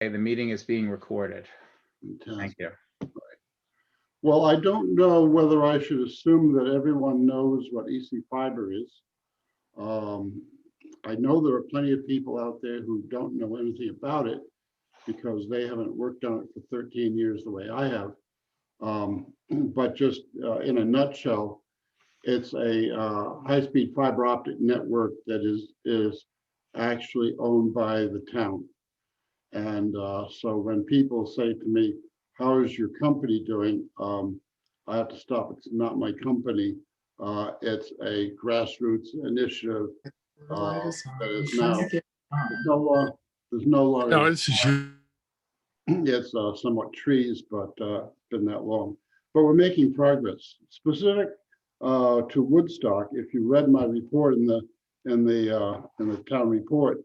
Okay, the meeting is being recorded. Fantastic. Thank you. Well, I don't know whether I should assume that everyone knows what EC fiber is. I know there are plenty of people out there who don't know anything about it because they haven't worked on it for 13 years the way I have. But just in a nutshell, it's a high-speed fiber optic network that is actually owned by the town. And so when people say to me, how is your company doing? I have to stop. It's not my company. It's a grassroots initiative that is now, there's no longer, No, this is you. it's somewhat trees, but been that long. But we're making progress. Specific to Woodstock, if you read my report in the town report,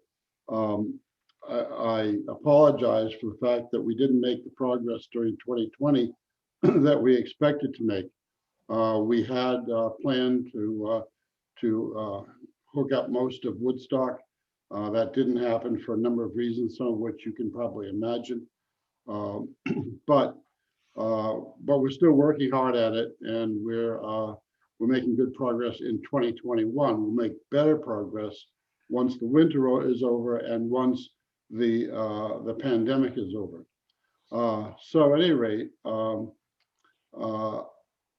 I apologize for the fact that we didn't make the progress during 2020 that we expected to make. We had planned to hook up most of Woodstock. That didn't happen for a number of reasons, some of which you can probably imagine. But we're still working hard at it, and we're making good progress in 2021. We'll make better progress once the winter is over and once the pandemic is over. So at any rate,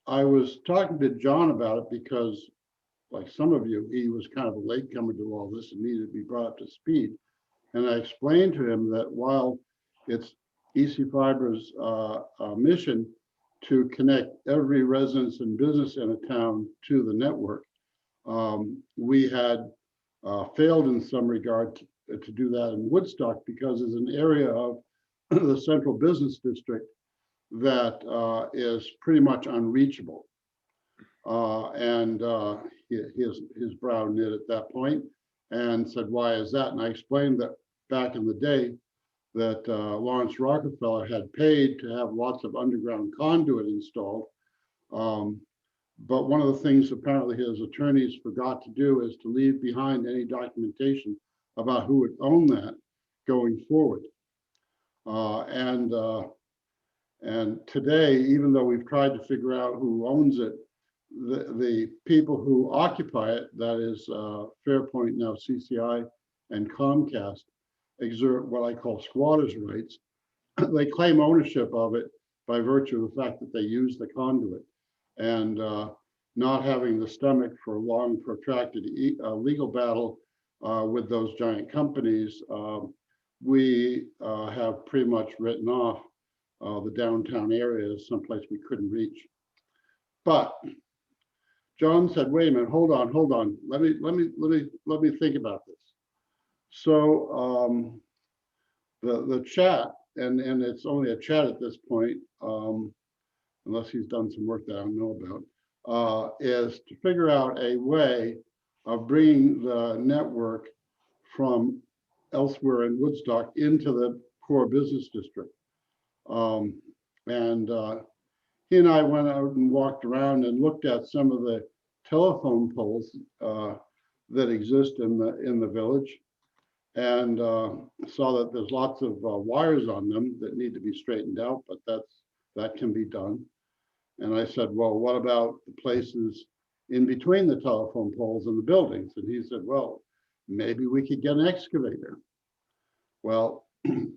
I was talking to John about it because, like some of you, he was kind of a latecomer to all this and needed to be brought up to speed. And I explained to him that while it's EC Fiber's mission to connect every residence and business in a town to the network, we had failed in some regard to do that in Woodstock because it's an area of the central business district that is pretty much unreachable. And his brow knit at that point and said, why is that? And I explained that back in the day that Lawrence Rockefeller had paid to have lots of underground conduit installed. But one of the things apparently his attorneys forgot to do is to leave behind any documentation about who would own that going forward. And today, even though we've tried to figure out who owns it, the people who occupy it, that is Fairpoint, now CCI, and Comcast, exert what I call squatters' rights. They claim ownership of it by virtue of the fact that they use the conduit. And not having the stomach for a long, protracted legal battle with those giant companies, we have pretty much written off the downtown area as someplace we couldn't reach. But John said, "Wait a minute, hold on. Let me think about this." So the chat, and it's only a chat at this point, unless he's done some work that I don't know about, is to figure out a way of bringing the network from elsewhere in Woodstock into the core business district. And he and I went out and walked around and looked at some of the telephone poles that exist in the village, and saw that there's lots of wires on them that need to be straightened out, but that can be done. And I said, well, what about the places in between the telephone poles and the buildings? And he said, well, maybe we could get an excavator. Well, we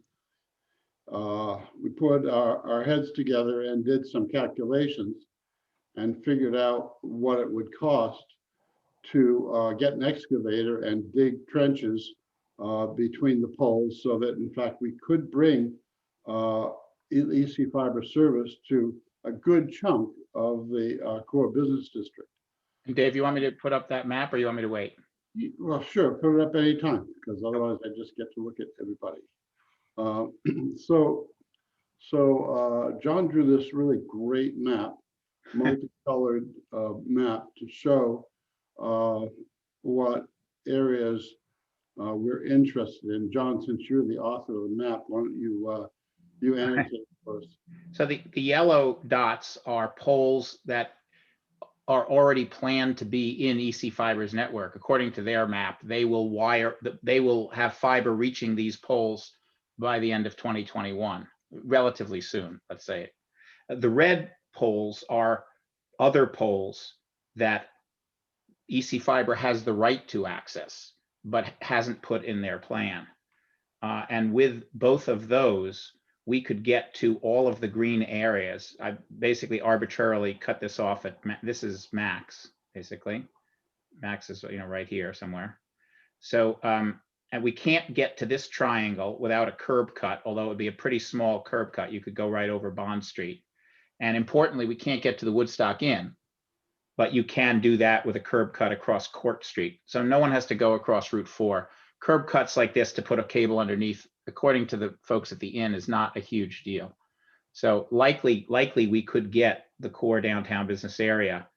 put our heads together and did some calculations and figured out what it would cost to get an excavator and dig trenches between the poles so that, in fact, we could bring EC Fiber service to a good chunk of the core business district. And Dave, you want me to put up that map or you want me to wait? Well, sure, put it up anytime, because otherwise I just get to look at everybody. So John drew this really great map, multicolored map to show what areas we're interested in. John, since you're the author of the map, why don't you annotate first? So the yellow dots are poles that are already planned to be in EC Fiber's network. According to their map, they will have fiber reaching these poles by the end of 2021, relatively soon, let's say. The red poles are other poles that EC Fiber has the right to access, but hasn't put in their plan. And with both of those, we could get to all of the green areas. I basically arbitrarily cut this off at, this is max, basically. Max is, right here somewhere. So, and we can't get to this triangle without a curb cut, although it would be a pretty small curb cut. You could go right over Bond Street. And importantly, we can't get to the Woodstock Inn, but you can do that with a curb cut across Court Street. So no one has to go across Route 4. Curb cuts like this to put a cable underneath, according to the folks at the inn, is not a huge deal. So likely we could get the core downtown business area,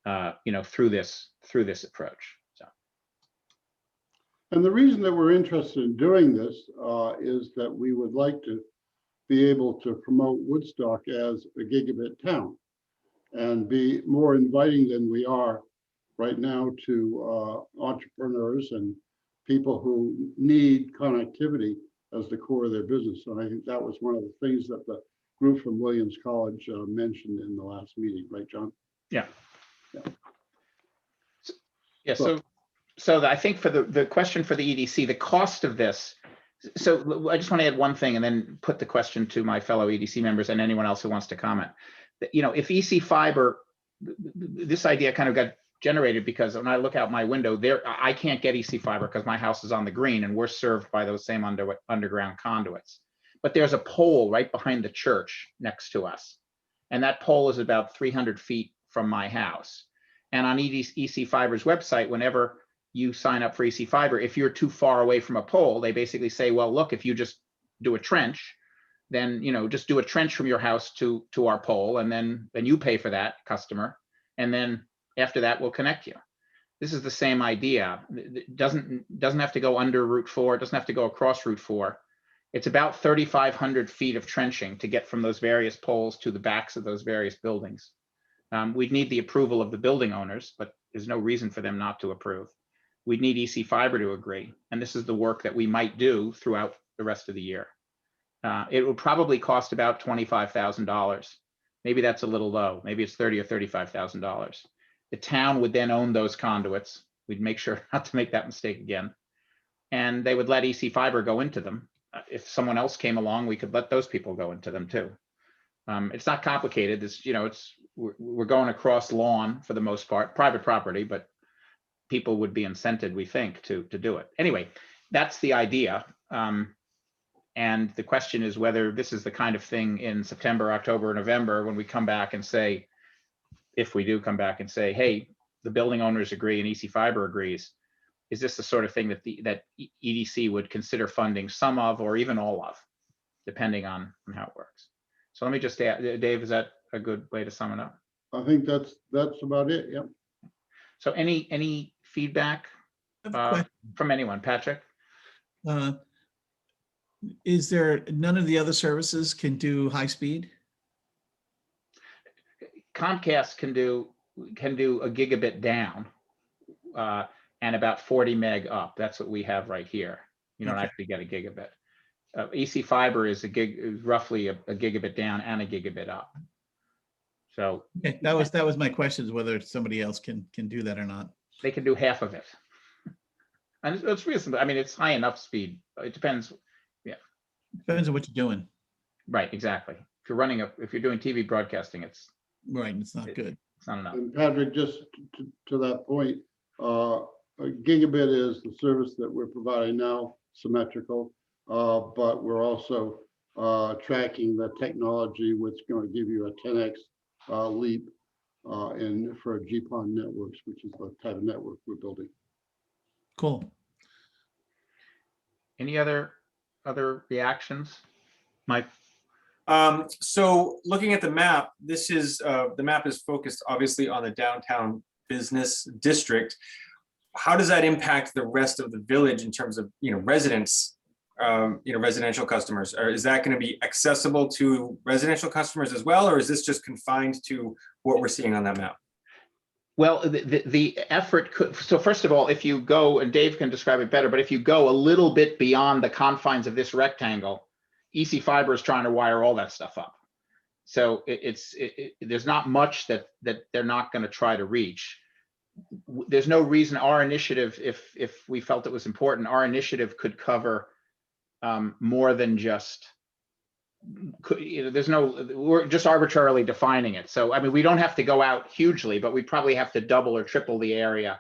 through this approach. So. And the reason that we're interested in doing this is that we would like to be able to promote Woodstock as a gigabit town and be more inviting than we are right now to entrepreneurs and people who need connectivity as the core of their business. And I think that was one of the things that the group from Williams College mentioned in the last meeting, right, John? Yeah. Yeah. So I think for the question for the EDC, the cost of this. So I just want to add one thing and then put the question to my fellow EDC members and anyone else who wants to comment. If EC Fiber, this idea kind of got generated because when I look out my window there, I can't get EC Fiber because my house is on the green and we're served by those same underground conduits. But there's a pole right behind the church next to us. And that pole is about 300 feet from my house. And on EC Fiber's website, whenever you sign up for EC Fiber, if you're too far away from a pole, they basically say, well, look, if you just do a trench, then, just do a trench from your house to our pole, and then you pay for that, customer. And then after that, we'll connect you. This is the same idea. It doesn't have to go under Route 4. It doesn't have to go across Route 4. It's about 3,500 feet of trenching to get from those various poles to the backs of those various buildings. We'd need the approval of the building owners, but there's no reason for them not to approve. We'd need EC Fiber to agree. And this is the work that we might do throughout the rest of the year. It would probably cost about $25,000. Maybe that's a little low. Maybe it's $30,000 or $35,000. The town would then own those conduits. We'd make sure not to make that mistake again. And they would let EC Fiber go into them. If someone else came along, we could let those people go into them too. It's not complicated. We're going across lawn for the most part, private property, but people would be incented, we think, to do it. Anyway, that's the idea. And the question is whether this is the kind of thing in September, October, November, when we come back and say, if we do come back and say, hey, the building owners agree and EC Fiber agrees, is this the sort of thing that EDC would consider funding some of or even all of, depending on how it works? So let me just add, Dave, is that a good way to sum it up? I think that's about it. Yep. So any feedback from anyone? Patrick? Is there none of the other services can do high speed? Comcast can do a gigabit down and about 40 meg up. That's what we have right here. You don't actually get a gigabit. EC Fiber is roughly a gigabit down and a gigabit up. So okay, that was my question, is whether somebody else can do that or not. They can do half of it, and it's reasonable. I mean, it's high enough speed. It depends. Yeah, depends on what you're doing. Right, exactly. If you're doing TV broadcasting, it's right. It's not good. It's not enough. And Patrick, just to that point, a gigabit is the service that we're providing now, symmetrical, but we're also tracking the technology, which is going to give you a 10x leap for GPON networks, which is the type of network we're building. Cool. Any other reactions, Mike? So looking at the map, the map is focused obviously on the downtown business district. How does that impact the rest of the village in terms of residents, residential customers? Or is that going to be accessible to residential customers as well, or is this just confined to what we're seeing on that map? Well, the effort could, so first of all, if you go, and Dave can describe it better, but if you go a little bit beyond the confines of this rectangle, EC Fiber is trying to wire all that stuff up. So there's not much that they're not going to try to reach. There's no reason our initiative, if we felt it was important, our initiative could cover more than just, we're just arbitrarily defining it. So, I mean, we don't have to go out hugely, but we probably have to double or triple the area.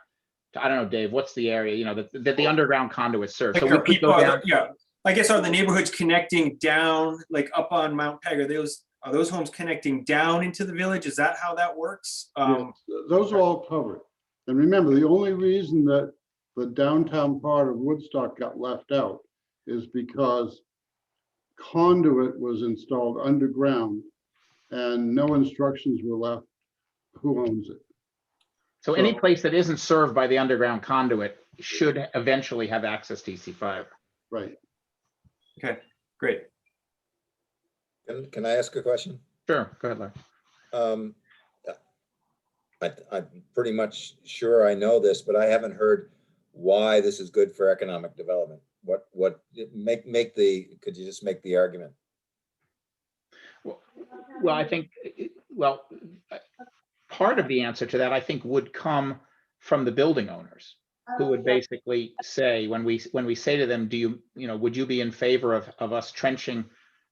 I don't know, Dave, what's the area, you know, that the underground conduit serves. Like So we are could people, go down. yeah, I guess are the neighborhoods connecting down, like up on Mount Peg? Are those homes connecting down into the village? Is that how that works? Yes, those are all covered. And remember, the only reason that the downtown part of Woodstock got left out is because conduit was installed underground and no instructions were left who owns it. So any place that isn't served by the underground conduit should eventually have access to EC Fiber. Right. Okay, great. Can I ask a question? Sure, go ahead, Larry. I'm pretty much sure I know this, but I haven't heard why this is good for economic development. Could you just make the argument? Well, I think, well, part of the answer to that, I think, would come from the building owners, who would basically say, when we say to them, would you be in favor of us trenching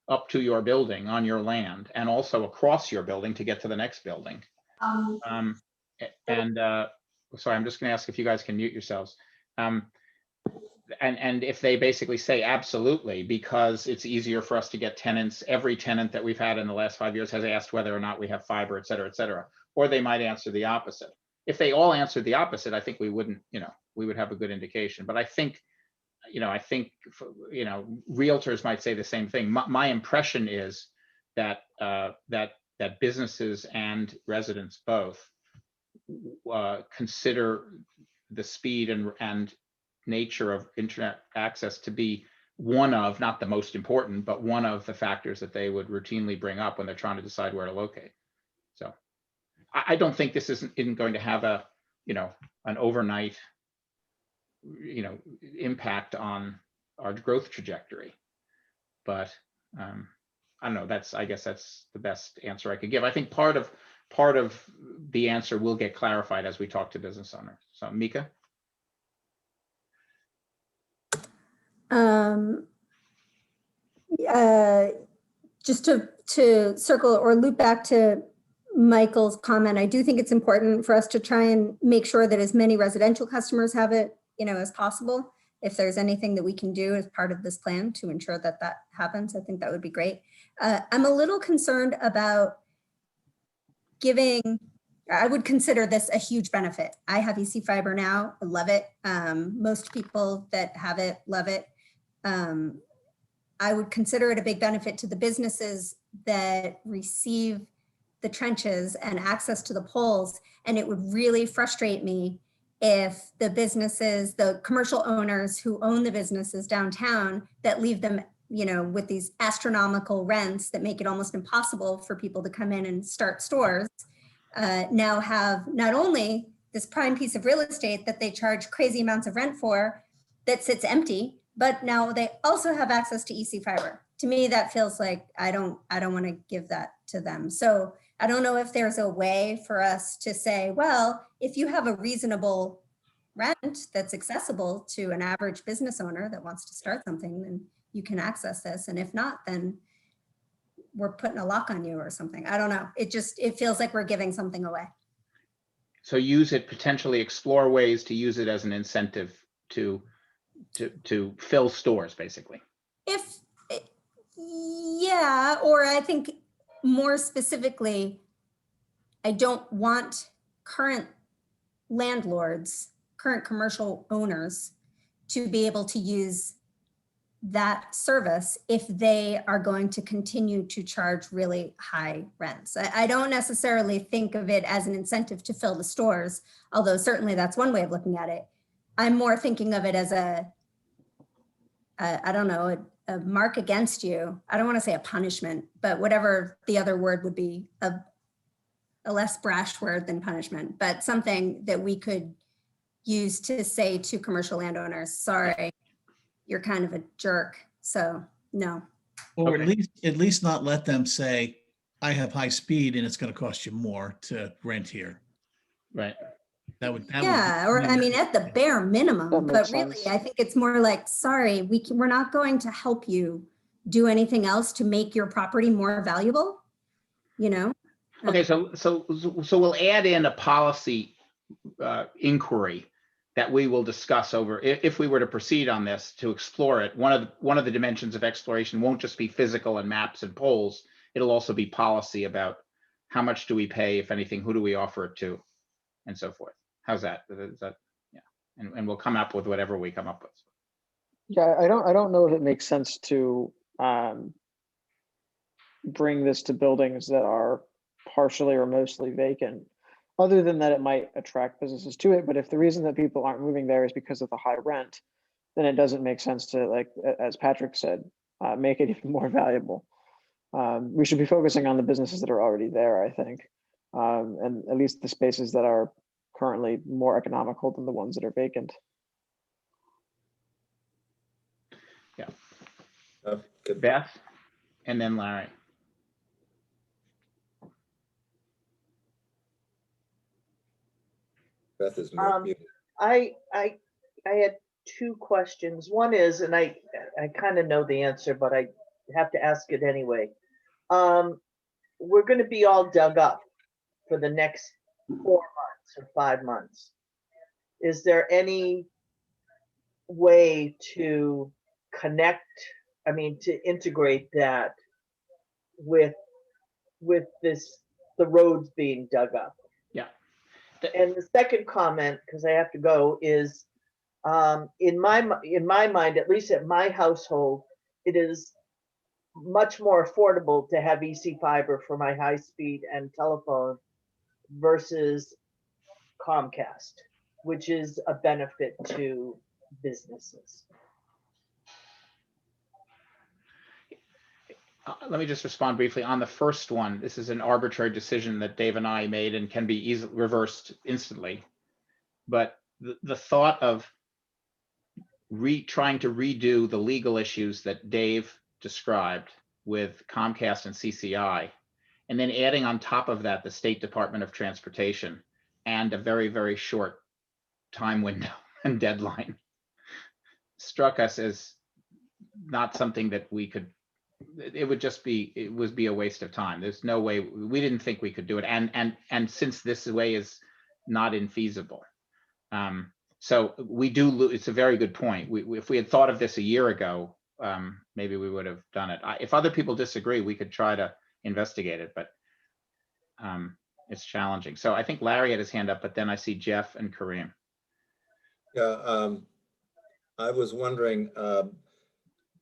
up to your building on your land and also across your building to get to the next building? Sorry, I'm just going to ask if you guys can mute yourselves. And if they basically say absolutely, because it's easier for us to get tenants, every tenant that we've had in the last 5 years has asked whether or not we have fiber, et cetera, et cetera. Or they might answer the opposite. If they all answered the opposite, I think we wouldn't, we would have a good indication. But I think, realtors might say the same thing. My impression is that that businesses and residents both consider the speed and nature of internet access to be one of, not the most important, but one of the factors that they would routinely bring up when they're trying to decide where to locate. So I don't think this isn't going to have an overnight, impact on our growth trajectory. But I don't know, I guess that's the best answer I could give. I think part of the answer will get clarified as we talk to business owners. So Mika? Just to circle or loop back to Michael's comment, I do think it's important for us to try and make sure that as many residential customers have it, as possible. If there's anything that we can do as part of this plan to ensure that that happens, I think that would be great. I'm a little concerned about I would consider this a huge benefit. I have EC Fiber now, I love it. Most people that have it love it. I would consider it a big benefit to the businesses that receive the trenches and access to the poles. And it would really frustrate me if the businesses, the commercial owners who own the businesses downtown that leave them, with these astronomical rents that make it almost impossible for people to come in and start stores, now have not only this prime piece of real estate that they charge crazy amounts of rent for that sits empty, but now they also have access to EC Fiber. To me, that feels like I don't want to give that to them. So I don't know if there's a way for us to say, well, if you have a reasonable rent that's accessible to an average business owner that wants to start something, then you can access this. And if not, then we're putting a lock on you or something. I don't know. It feels like we're giving something away. So use it, potentially explore ways to use it as an incentive to fill stores, basically. Yeah, or I think more specifically, I don't want current landlords, current commercial owners to be able to use that service if they are going to continue to charge really high rents. I don't necessarily think of it as an incentive to fill the stores, although certainly that's one way of looking at it. I'm more thinking of it as a mark against you. I don't want to say a punishment, but whatever the other word would be, a a less brash word than punishment, but something that we could use to say to commercial landowners, sorry, you're kind of a jerk. So no. Or Okay. at least not let them say, I have high speed and it's going to cost you more to rent here. Right. Yeah, or I mean, at the bare minimum, That but makes really, sense. I think it's more like, sorry, we're not going to help you do anything else to make your property more valuable, you know? Okay, so we'll add in a policy inquiry that we will discuss over, if we were to proceed on this, to explore it. One of the dimensions of exploration won't just be physical and maps and polls. It'll also be policy about how much do we pay, if anything, who do we offer it to, and so forth. How's that? Is that, yeah. And we'll come up with whatever we come up with. Yeah, I don't know if it makes sense to bring this to buildings that are partially or mostly vacant. Other than that, it might attract businesses to it. But if the reason that people aren't moving there is because of the high rent, then it doesn't make sense to, like, as Patrick said, make it even more valuable. We should be focusing on the businesses that are already there, I think, and at least the spaces that are currently more economical than the ones that are vacant. Good. Beth, and then Larry. Beth is muted. I had two questions. One is, and I kind of know the answer, but I have to ask it anyway. We're going to be all dug up for the next 4 months or 5 months. Is there any way to connect, I mean, to integrate that with this, the roads being dug up? Yeah. And the second comment, because I have to go, is in my mind, at least at my household, it is much more affordable to have EC fiber for my high speed and telephone versus Comcast, which is a benefit to businesses. Let me just respond briefly on the first one. This is an arbitrary decision that Dave and I made and can be easily reversed instantly. But the thought of trying to redo the legal issues that Dave described with Comcast and CCI, and then adding on top of that the State Department of Transportation and a very, very short time window and deadline, struck us as not something that we could. It would be a waste of time. There's no way, we didn't think we could do it. And since this way is not infeasible. So we do, it's a very good point. If we had thought of this a year ago, maybe we would have done it. If other people disagree, we could try to investigate it, but it's challenging. So I think Larry had his hand up, but then I see Jeff and Kareem. Yeah, I was wondering,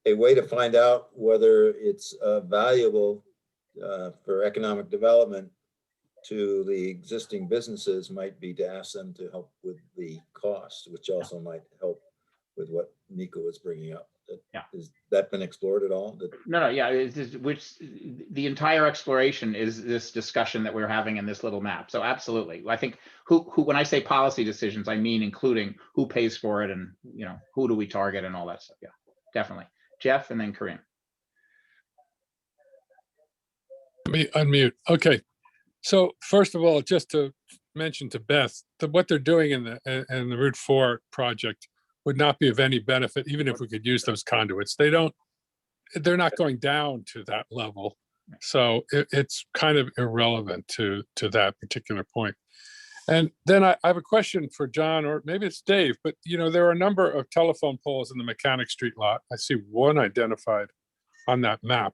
a way to find out whether it's valuable for economic development to the existing businesses might be to ask them to help with the cost, which also might help with what Nico was bringing up. Yeah. Has that been explored at all? No, yeah, the entire exploration is this discussion that we're having in this little map. So absolutely, I think when I say policy decisions, I mean including who pays for it and who do we target and all that stuff. Yeah, definitely. Jeff and then Kareem. Let me unmute. Okay. So first of all, just to mention to Beth, what they're doing in the Route 4 project would not be of any benefit, even if we could use those conduits. They're not going down to that level. So it's kind of irrelevant to that particular point. And then I have a question for John, or maybe it's Dave, but there are a number of telephone poles in the Mechanic Street lot. I see one identified on that map.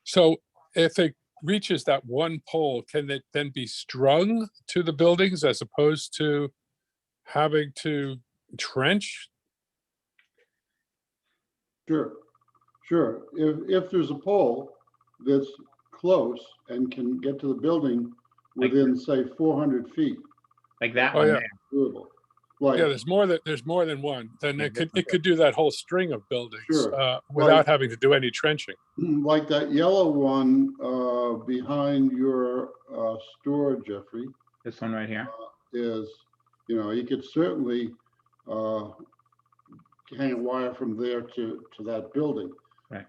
So if it reaches that one pole, can it then be strung to the buildings as opposed to having to trench? Sure. If there's a pole that's close and can get to the building within, say, 400 feet. Like that Oh, one yeah. there. Doable. Like, Yeah, there's more than one. Then Yeah, it could do that whole string of buildings Sure. without Like- having to do any trenching. like that yellow one behind your store, Jeffrey, This one right here. is, you could certainly hang a wire from there to that building. Right.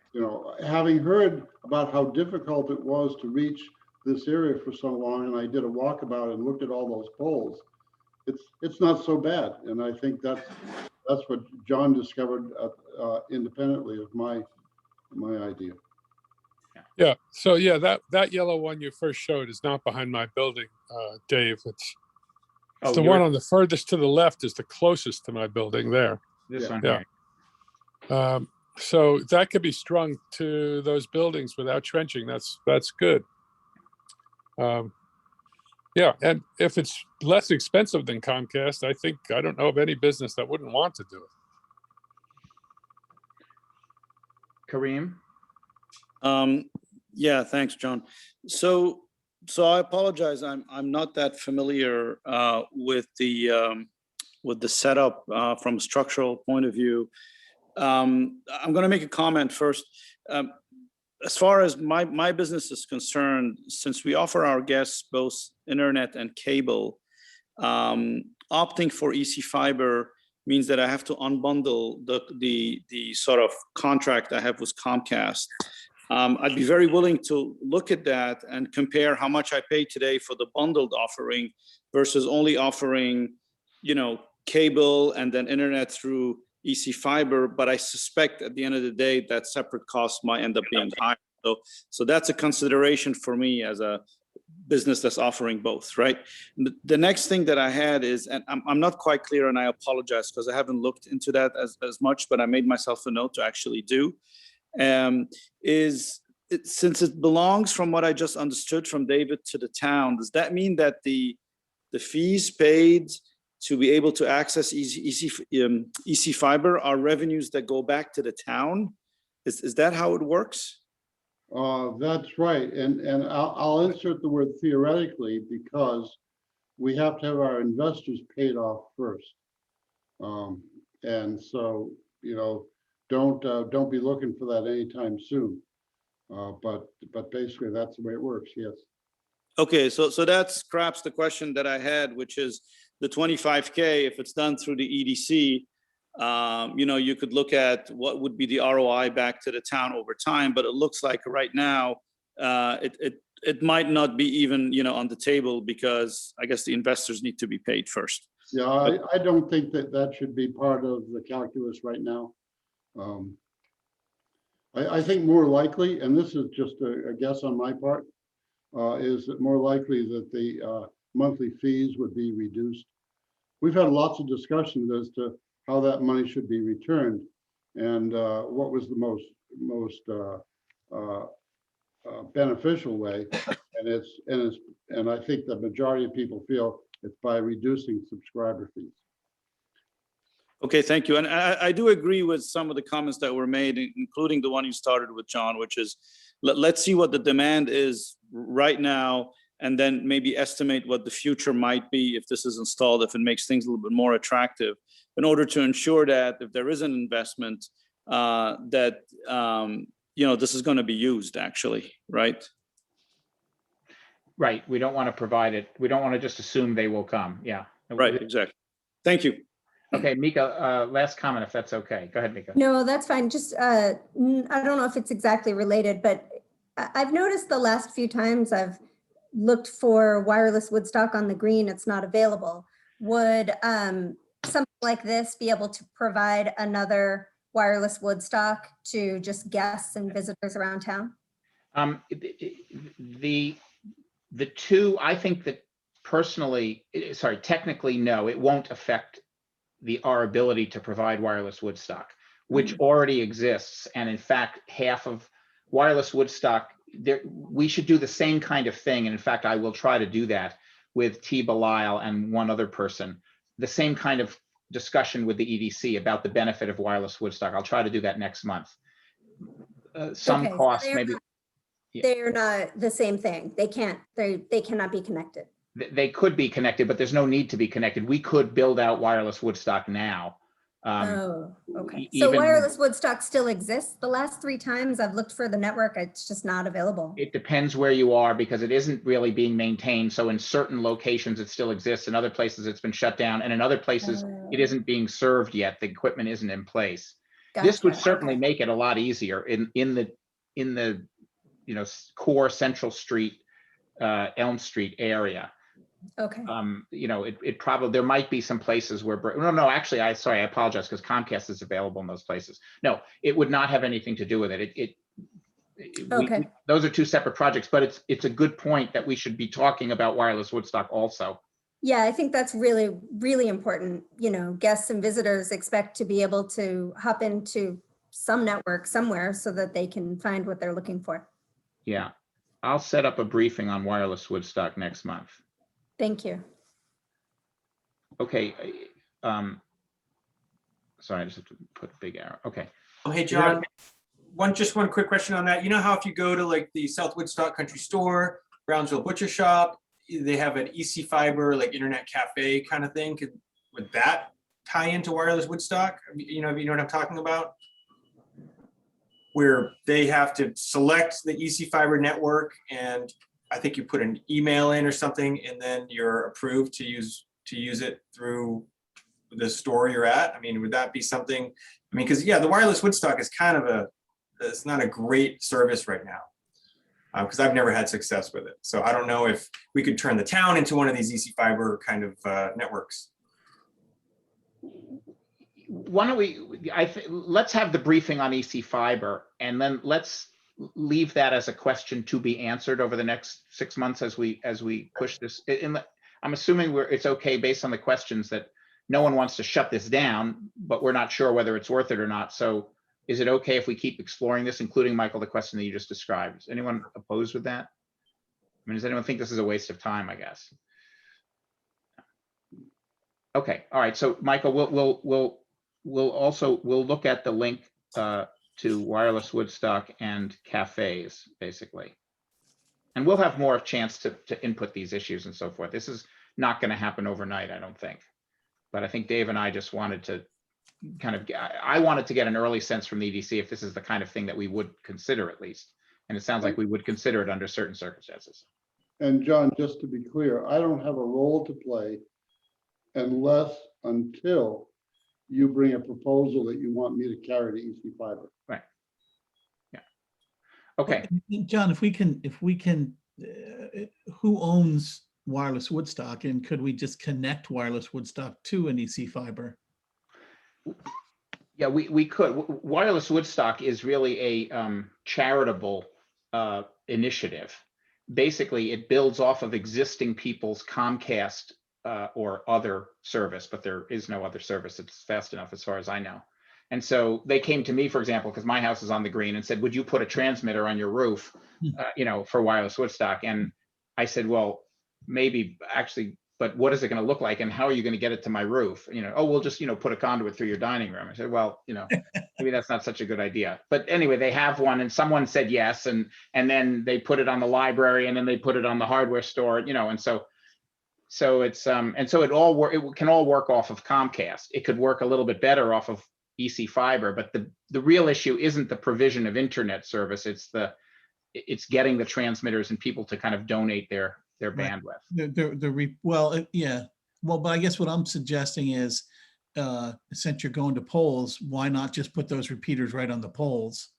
Having heard about how difficult it was to reach this area for so long, and I did a walkabout and looked at all those poles, it's not so bad. And I think that's what John discovered independently of my idea. Yeah. So yeah, that yellow one you first showed is not behind my building, Dave. It's Oh, the one on the furthest to the left is the closest to my building there. This one Yeah. here. So that could be strung to those buildings without trenching. That's good. Yeah, and if it's less expensive than Comcast, I don't know of any business that wouldn't want to do it. Kareem? Yeah, thanks, John. So I apologize. I'm not that familiar with the setup from a structural point of view. I'm going to make a comment first. As far as my business is concerned, since we offer our guests both internet and cable, opting for EC Fiber means that I have to unbundle the sort of contract I have with Comcast. I'd be very willing to look at that and compare how much I pay today for the bundled offering versus only offering, cable and then internet through EC Fiber. But I suspect at the end of the day, that separate cost might end up being higher. So that's a consideration for me as a business that's offering both, right? The next thing that I had is, and I'm not quite clear, and I apologize because I haven't looked into that as much, but I made myself a note to actually do. Since it belongs, from what I just understood from David, to the town, does that mean that the fees paid to be able to access EC Fiber are revenues that go back to the town? Is that how it works? That's right. And I'll insert the word theoretically because we have to have our investors paid off first. And so, don't be looking for that anytime soon. But basically that's the way it works. Yes. Okay, so that scraps the question that I had, which is the 25K, if it's done through the EDC, you could look at what would be the ROI back to the town over time, but it looks like right now, it might not be even, on the table because I guess the investors need to be paid first. Yeah, I don't think that should be part of the calculus right now. I think more likely, and this is just a guess on my part, is it more likely that the monthly fees would be reduced. We've had lots of discussions as to how that money should be returned and what was the most beneficial way. And I think the majority of people feel it's by reducing subscriber fees. Okay, thank you. And I do agree with some of the comments that were made, including the one you started with, John, which is let's see what the demand is right now, and then maybe estimate what the future might be if this is installed, if it makes things a little bit more attractive, in order to ensure that if there is an investment, that this is going to be used actually, right? Right. We don't want to provide it. We don't want to just assume they will come. Yeah. Right, exactly. Thank you. Okay, Mika, last comment, if that's okay. Go ahead, Mika. No, that's fine. Just, I don't know if it's exactly related, but I've noticed the last few times I've looked for wireless Woodstock on the green, it's not available. Would something like this be able to provide another wireless Woodstock to just guests and visitors around town? The two, I think that technically, no, it won't affect our ability to provide wireless Woodstock, which already exists. And in fact, half of wireless Woodstock, we should do the same kind of thing. And in fact, I will try to do that with T. Belisle and one other person, the same kind of discussion with the EDC about the benefit of wireless Woodstock. I'll try to do that next month. Some Okay, so costs maybe. they're not the same thing. They cannot be connected. they could be connected, but there's no need to be connected. We could build out wireless Woodstock now. Oh, okay. So even- wireless Woodstock still exists? The last 3 times I've looked for the network, it's just not available. It depends where you are because it isn't really being maintained. So in certain locations, it still exists. In other places, it's been shut down. And in other places, it Oh. isn't being served yet. The equipment isn't in place. This would Gotcha, certainly okay. make it a lot easier in the core Central Street, Elm Street area. Okay. It probably, there might be some places where, no, actually, I apologize because Comcast is available in those places. No, it would not have anything to do with it. Okay. Those are 2 separate projects, but it's a good point that we should be talking about wireless Woodstock also. Yeah, I think that's really, really important. Guests and visitors expect to be able to hop into some network somewhere so that they can find what they're looking for. Yeah, I'll set up a briefing on wireless Woodstock next month. Thank you. Okay. Sorry, I just have to put a big arrow. Okay. Hey, John, just one quick question on that. You know how if you go to like the South Woodstock Country Store, Brownsville Butcher Shop, they have an EC Fiber, like internet cafe kind of thing. Would that tie into wireless Woodstock? You know what I'm talking about? Where they have to select the EC Fiber network, and I think you put an email in or something, and then you're approved to use it through the store you're at. I mean, would that be something? I mean, because the wireless Woodstock is kind of it's not a great service right now, because I've never had success with it. So I don't know if we could turn the town into one of these EC Fiber kind of networks. Why don't let's have the briefing on EC Fiber, and then let's leave that as a question to be answered over the next 6 months as we push this. I'm assuming it's okay based on the questions that no one wants to shut this down, but we're not sure whether it's worth it or not. So is it okay if we keep exploring this, including, Michael, the question that you just described? Is anyone opposed with that? I mean, does anyone think this is a waste of time, I guess? Okay, all right. So Michael, we'll look at the link to wireless Woodstock and cafes, basically. And we'll have more chance to input these issues and so forth. This is not going to happen overnight, I don't think. But I think Dave and I just wanted to I wanted to get an early sense from the EDC if this is the kind of thing that we would consider at least. And it sounds like we would consider it under certain circumstances. And John, just to be clear, I don't have a role to play until you bring a proposal that you want me to carry to EC Fiber. Right. Yeah. Okay. John, if we can, who owns wireless Woodstock, and could we just connect wireless Woodstock to an EC Fiber? Yeah, we could. Wireless Woodstock is really a charitable initiative. Basically, it builds off of existing people's Comcast or other service, but there is no other service that's fast enough as far as I know. And so they came to me, for example, because my house is on the green, and said, would you put a transmitter on your roof, for wireless Woodstock? And I said, well, maybe actually, but what is it going to look like? And how are you going to get it to my roof? Oh, we'll just, put a conduit through your dining room. I said, well, maybe that's not such a good idea. But anyway, they have one, and someone said yes. And then they put it on the library, and then they put it on the hardware store, and so it's, and so it can all work off of Comcast. It could work a little bit better off of EC Fiber, but the real issue isn't the provision of internet service. It's getting the transmitters and people to kind of donate their bandwidth. But I guess what I'm suggesting is, since you're going to poles, why not just put those repeaters right on the poles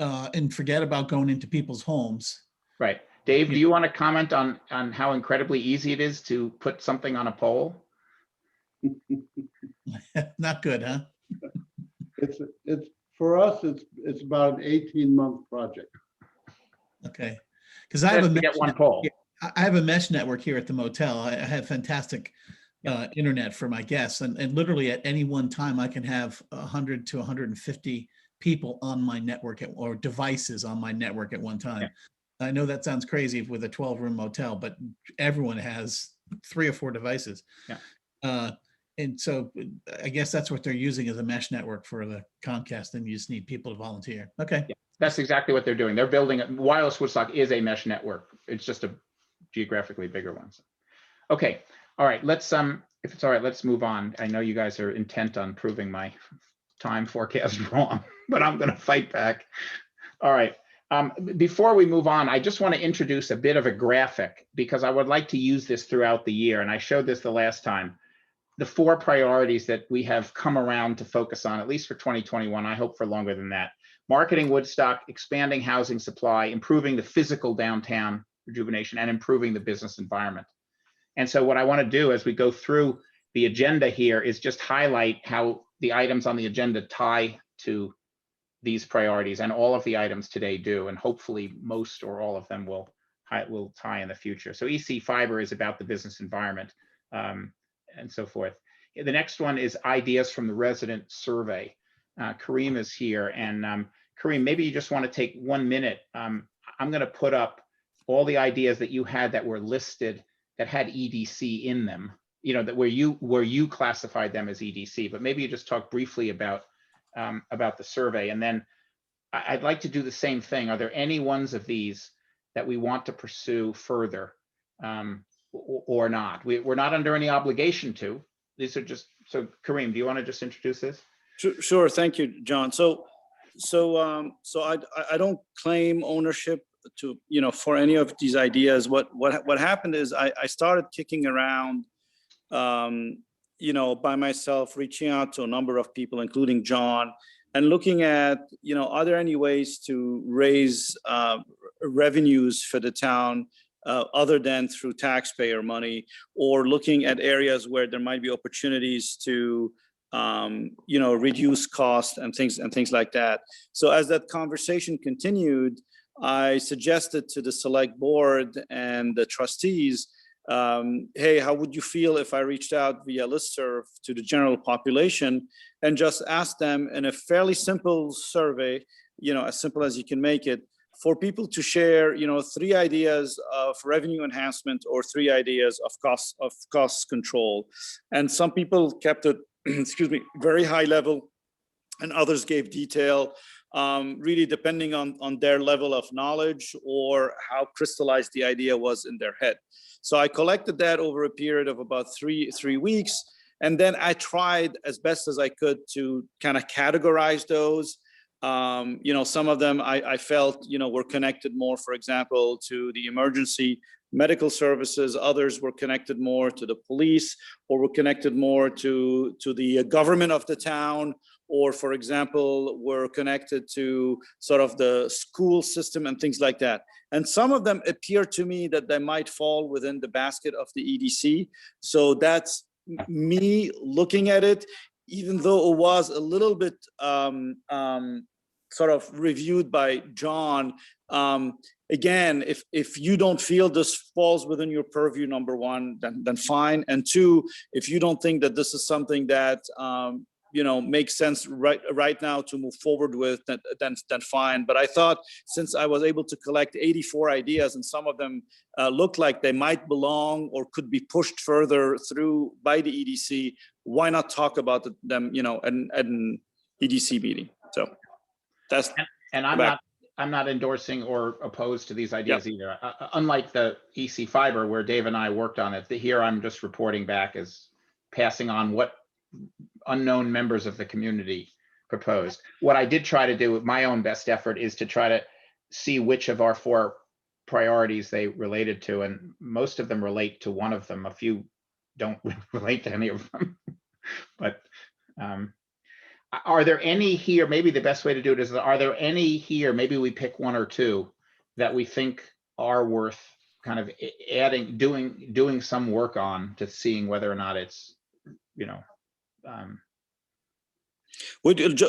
and forget about going into people's homes? Right. Dave, do you want to comment on how incredibly easy it is to put something on a pole? Not good, huh? It's for us, it's about an 18-month project. Okay. Because I have I have a mesh network here at the motel. I have fantastic internet for my guests, and literally at any one time I can have 100 to 150 people on my network or devices on my network at one time. Yeah. I know that sounds crazy with a 12-room motel, but everyone has 3 or 4 devices. Yeah. And so I guess that's what they're using as a mesh network for the Comcast, and you just need people to volunteer. Okay. Yeah, that's exactly what they're doing. They're building wireless Woodstock is a mesh network. It's just a geographically bigger one. Okay, all right, let's, if it's all right, let's move on. I know you guys are intent on proving my time forecast wrong, but I'm gonna fight back. All right, before we move on, I just want to introduce a bit of a graphic because I would like to use this throughout the year, and I showed this the last time. The 4 priorities that we have come around to focus on, at least for 2021, I hope for longer than that. Marketing Woodstock, expanding housing supply, improving the physical downtown rejuvenation, and improving the business environment. And so what I want to do as we go through the agenda here is just highlight how the items on the agenda tie to these priorities, and all of the items today do, and hopefully most or all of them will tie in the future. So EC Fiber is about the business environment, and so forth. The next one is ideas from the resident survey. Kareem is here, and Kareem, maybe you just want to take 1 minute. I'm going to put up all the ideas that you had that were listed that had EDC in them, you know, that where you classified them as EDC, but maybe you just talk briefly about the survey. And then I'd like to do the same thing. Are there any ones of these that we want to pursue further or not? We're not under any obligation to. These are just, so Kareem, do you want to just introduce this? Sure. Thank you, John. So I don't claim ownership to, for any of these ideas. What happened is I started kicking around, by myself, reaching out to a number of people, including John, and looking at, are there any ways to raise revenues for the town other than through taxpayer money, or looking at areas where there might be opportunities to reduce costs and things like that. So as that conversation continued, I suggested to the select board and the trustees, hey, how would you feel if I reached out via listserv to the general population and just asked them in a fairly simple survey, as simple as you can make it, for people to share, 3 ideas of revenue enhancement or 3 ideas of cost control. And some people kept it, very high level, and others gave detail, really depending on their level of knowledge or how crystallized the idea was in their head. So I collected that over a period of about three weeks. And then I tried as best as I could to kind of categorize those. Some of them I felt, were connected more, for example, to the emergency medical services. Others were connected more to the police, or were connected more to the government of the town, or, for example, were connected to sort of the school system and things like that. And some of them appear to me that they might fall within the basket of the EDC. So that's me looking at it, even though it was a little bit sort of reviewed by John. Again, if you don't feel this falls within your purview, number one, then fine. And 2, if you don't think that this is something that makes sense right now to move forward with, then fine. But I thought, since I was able to collect 84 ideas, and some of them look like they might belong or could be pushed further through by the EDC, why not talk about them, at an EDC meeting? So that's, and I'm not endorsing or opposed to these ideas either. Unlike the EC Fiber, where Dave and I worked on it, here I'm just reporting back as passing on what unknown members of the community proposed. What I did try to do with my own best effort is to try to see which of our 4 priorities they related to, and most of them relate to one of them. A few don't relate to any of them. But are there any here, maybe the best way to do it is, are there any here, maybe we pick 1 or 2 that we think are worth kind of adding, doing some work on, to seeing whether or not it's,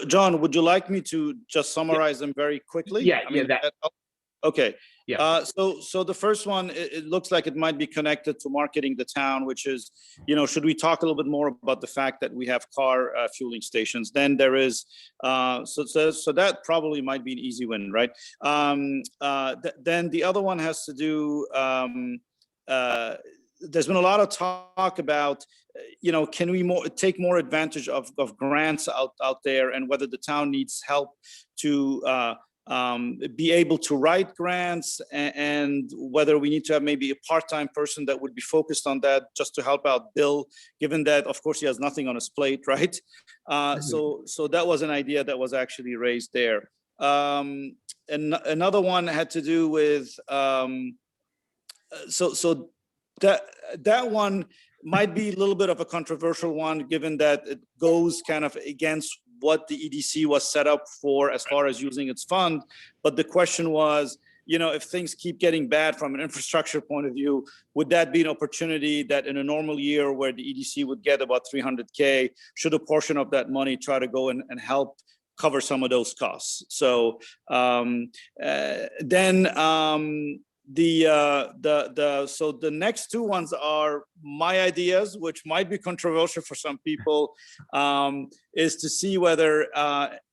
John, would you like me to just summarize them very quickly? Yeah, okay. Yeah. So the first one, it looks like it might be connected to marketing the town, which is, should we talk a little bit more about the fact that we have car fueling stations? Then there is, so that probably might be an easy win, right? Then the other one has to do, there's been a lot of talk about, can we take more advantage of grants out there, and whether the town needs help to be able to write grants, and whether we need to have maybe a part-time person that would be focused on that just to help out Bill, given that, of course, he has nothing on his plate, right? So that was an idea that was actually raised there. And another one had to do with, so that one might be a little bit of a controversial one, given that it goes kind of against what the EDC was set up for as far as using its fund. But the question was, if things keep getting bad from an infrastructure point of view, would that be an opportunity that in a normal year where the EDC would get about 300K, should a portion of that money try to go and help cover some of those costs? So so the next two ones are my ideas, which might be controversial for some people, is to see whether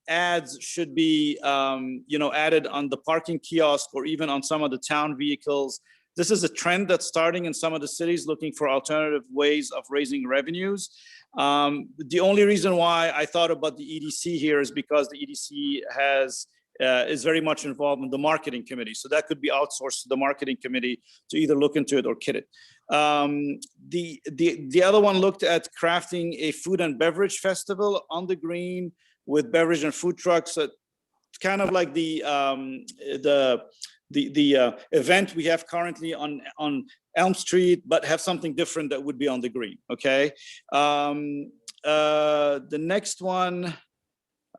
ads should be added on the parking kiosk or even on some of the town vehicles. This is a trend that's starting in some of the cities looking for alternative ways of raising revenues. The only reason why I thought about the EDC here is because the EDC is very much involved in the marketing committee. So that could be outsourced to the marketing committee to either look into it or kit it. The other one looked at crafting a food and beverage festival on the green with beverage and food trucks. So kind of like the event we have currently on Elm Street, but have something different that would be on the green. Okay. The next one,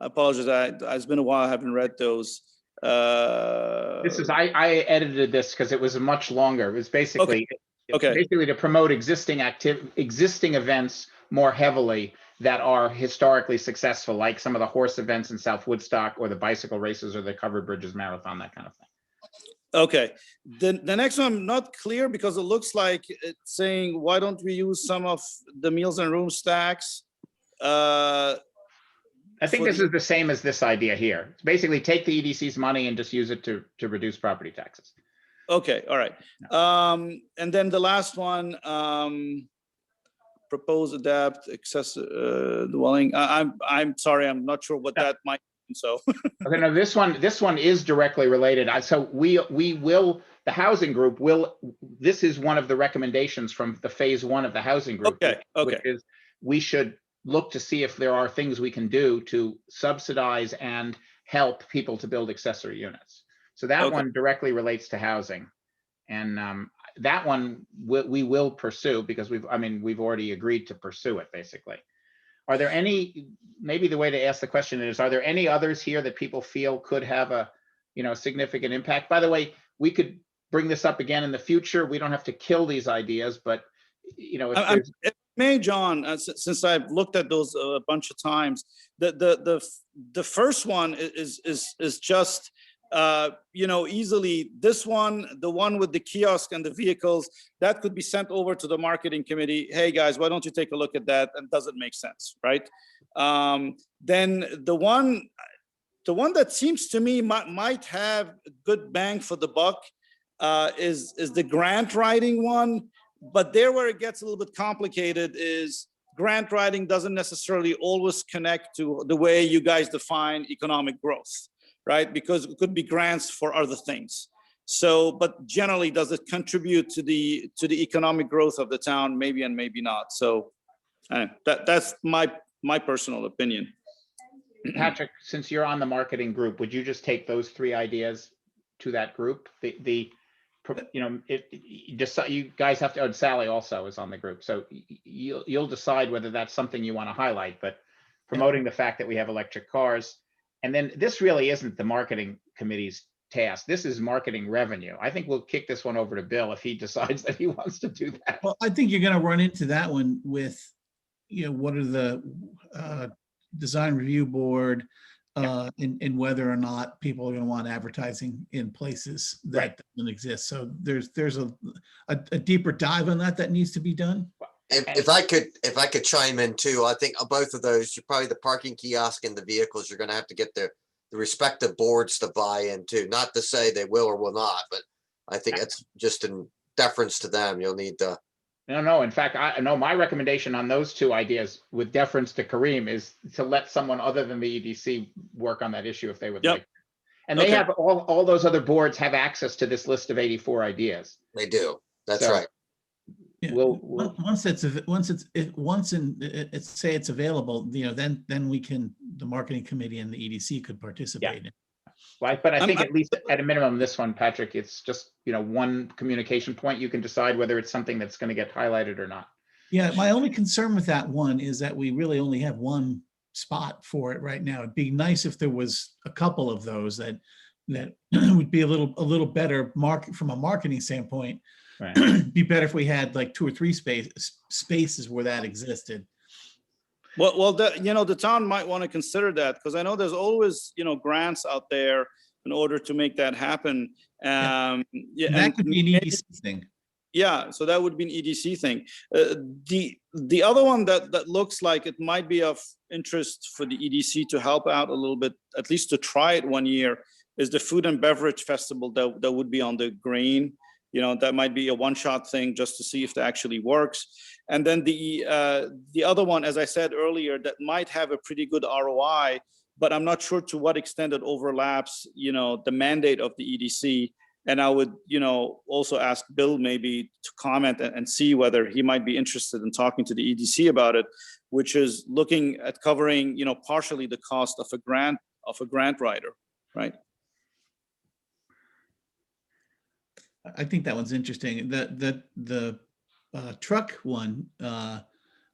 I apologize. It's been a while. I haven't read those. I edited this because it was much longer. It was basically basically to promote existing events more heavily that are historically successful, like some of the horse events in South Woodstock, or the bicycle races, or the Covered Bridges Marathon, that kind of thing. Okay. The next one, I'm not clear because it looks like it's saying, why don't we use some of the meals and rooms tax? I think this is the same as this idea here. It's basically take the EDC's money and just use it to reduce property taxes. Okay, all right. And then the last one, propose, adapt, access dwelling. I'm sorry, I'm not sure what that might mean. So okay, no, this one is directly related. So we will, the housing group will. This is one of the recommendations from the phase 1 of the housing group. Okay. Which is we should look to see if there are things we can do to subsidize and help people to build accessory units. So that one directly relates to housing, and that one we will pursue because we've already agreed to pursue it. Basically, are there any? Maybe the way to ask the question is: are there any others here that people feel could have a significant impact? By the way, we could bring this up again in the future. We don't have to kill these ideas, but if John, since I've looked at those a bunch of times, the first one is just easily this one, the one with the kiosk and the vehicles, that could be sent over to the marketing committee. Hey guys, why don't you take a look at that? And does it make sense, right? Then the one that seems to me might have good bang for the buck is the grant writing one. But there where it gets a little bit complicated is grant writing doesn't necessarily always connect to the way you guys define economic growth, right? Because it could be grants for other things. So, but generally, does it contribute to the economic growth of the town? Maybe and maybe not. So that's my personal opinion. Patrick, since you're on the marketing group, would you just take those 3 ideas to that group? You guys have to, and Sally also is on the group. So you'll decide whether that's something you want to highlight, but promoting the fact that we have electric cars. And then this really isn't the marketing committee's task. This is marketing revenue. I think we'll kick this one over to Bill if he decides that he wants to do that. Well, I think you're going to run into that one with, what are the design review board, and whether or not people are going to want advertising in places that doesn't exist. So there's a deeper dive on that needs to be done. If I could chime in too, I think both of those, probably the parking kiosk and the vehicles, you're going to have to get the respective boards to buy into. Not to say they will or will not, but I think it's just in deference to them. You'll need to. No. In fact, my recommendation on those 2 ideas, with deference to Kareem, is to let someone other than the EDC work on that issue if they would like. And they Okay. have all those other boards have access to this list of 84 ideas. They do. That's So right. Yeah, we'll once it's say it's available, then we can, the marketing committee and the EDC could participate in. Right, but I think I'm- at least at a minimum, this one, Patrick, it's just, one communication point. You can decide whether it's something that's going to get highlighted or not. Yeah, my only concern with that one is that we really only have one spot for it right now. It'd be nice if there was a couple of those that would be a little better from a marketing standpoint. Right. Be better if we had like 2 or 3 spaces where that existed. Well, the town might want to consider that, because I know there's always, grants out there in order to make that happen. And Yeah, that could be an EDC thing. yeah, so that would be an EDC thing. The other one that looks like it might be of interest for the EDC to help out a little bit, at least to try it one year, is the food and beverage festival that would be on the green. That might be a one-shot thing just to see if that actually works. And then the other one, as I said earlier, that might have a pretty good ROI, but I'm not sure to what extent it overlaps, the mandate of the EDC. And I would, also ask Bill maybe to comment and see whether he might be interested in talking to the EDC about it, which is looking at covering, partially the cost of a grant writer, right? I think that one's interesting. The truck one,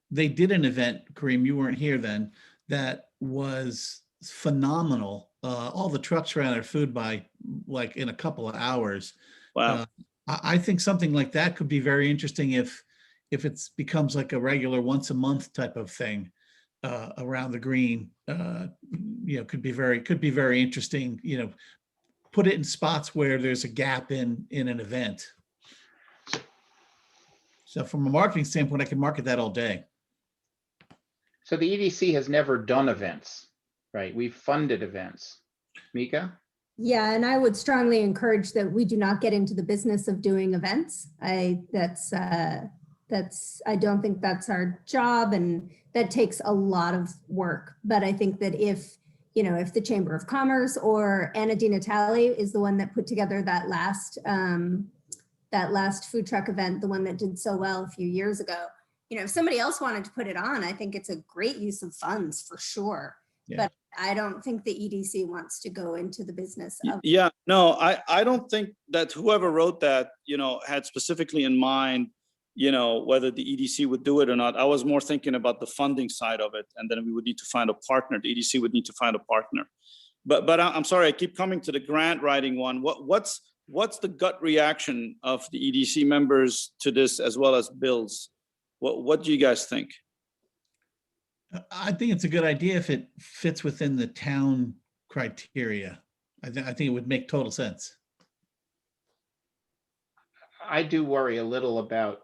they did an event, Kareem, you weren't here then, that was phenomenal. All the trucks ran out of food by like in a couple of hours. Wow. I think something like that could be very interesting if it becomes like a regular once a month type of thing around the green. Could be very interesting. Put it in spots where there's a gap in an event. So from a marketing standpoint, I can market that all day. So the EDC has never done events, right? We've funded events. Mika? Yeah, and I would strongly encourage that we do not get into the business of doing events. I don't think that's our job, and that takes a lot of work. But I think that if the Chamber of Commerce or Anna Di Natale is the one that put together that last food truck event, the one that did so well a few years ago, if somebody else wanted to put it on, I think it's a great use of funds for sure. Yeah. But I don't think the EDC wants to go into the business of. Yeah, no, I don't think that whoever wrote that, had specifically in mind, whether the EDC would do it or not. I was more thinking about the funding side of it, and then we would need to find a partner. The EDC would need to find a partner. But I'm sorry, I keep coming to the grant writing one. What's the gut reaction of the EDC members to this, as well as Bill's? What do you guys think? I think it's a good idea if it fits within the town criteria. I think it would make total sense. I do worry a little about,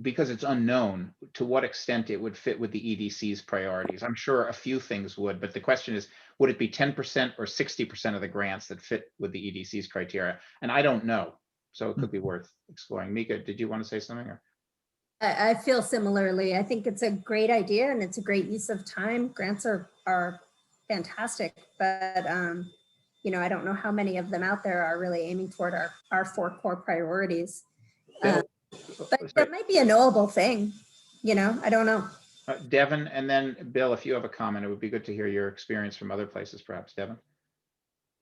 because it's unknown to what extent it would fit with the EDC's priorities. I'm sure a few things would, but the question is, would it be 10% or 60% of the grants that fit with the EDC's criteria? And I don't know. So it could be worth exploring. Mika, did you want to say something? Or? I feel similarly. I think it's a great idea and it's a great use of time. Grants are fantastic, but I don't know how many of them out there are really aiming toward our 4 core priorities. But that might be a knowable thing. I don't know. Devin, and then Bill, if you have a comment, it would be good to hear your experience from other places, perhaps. Devin?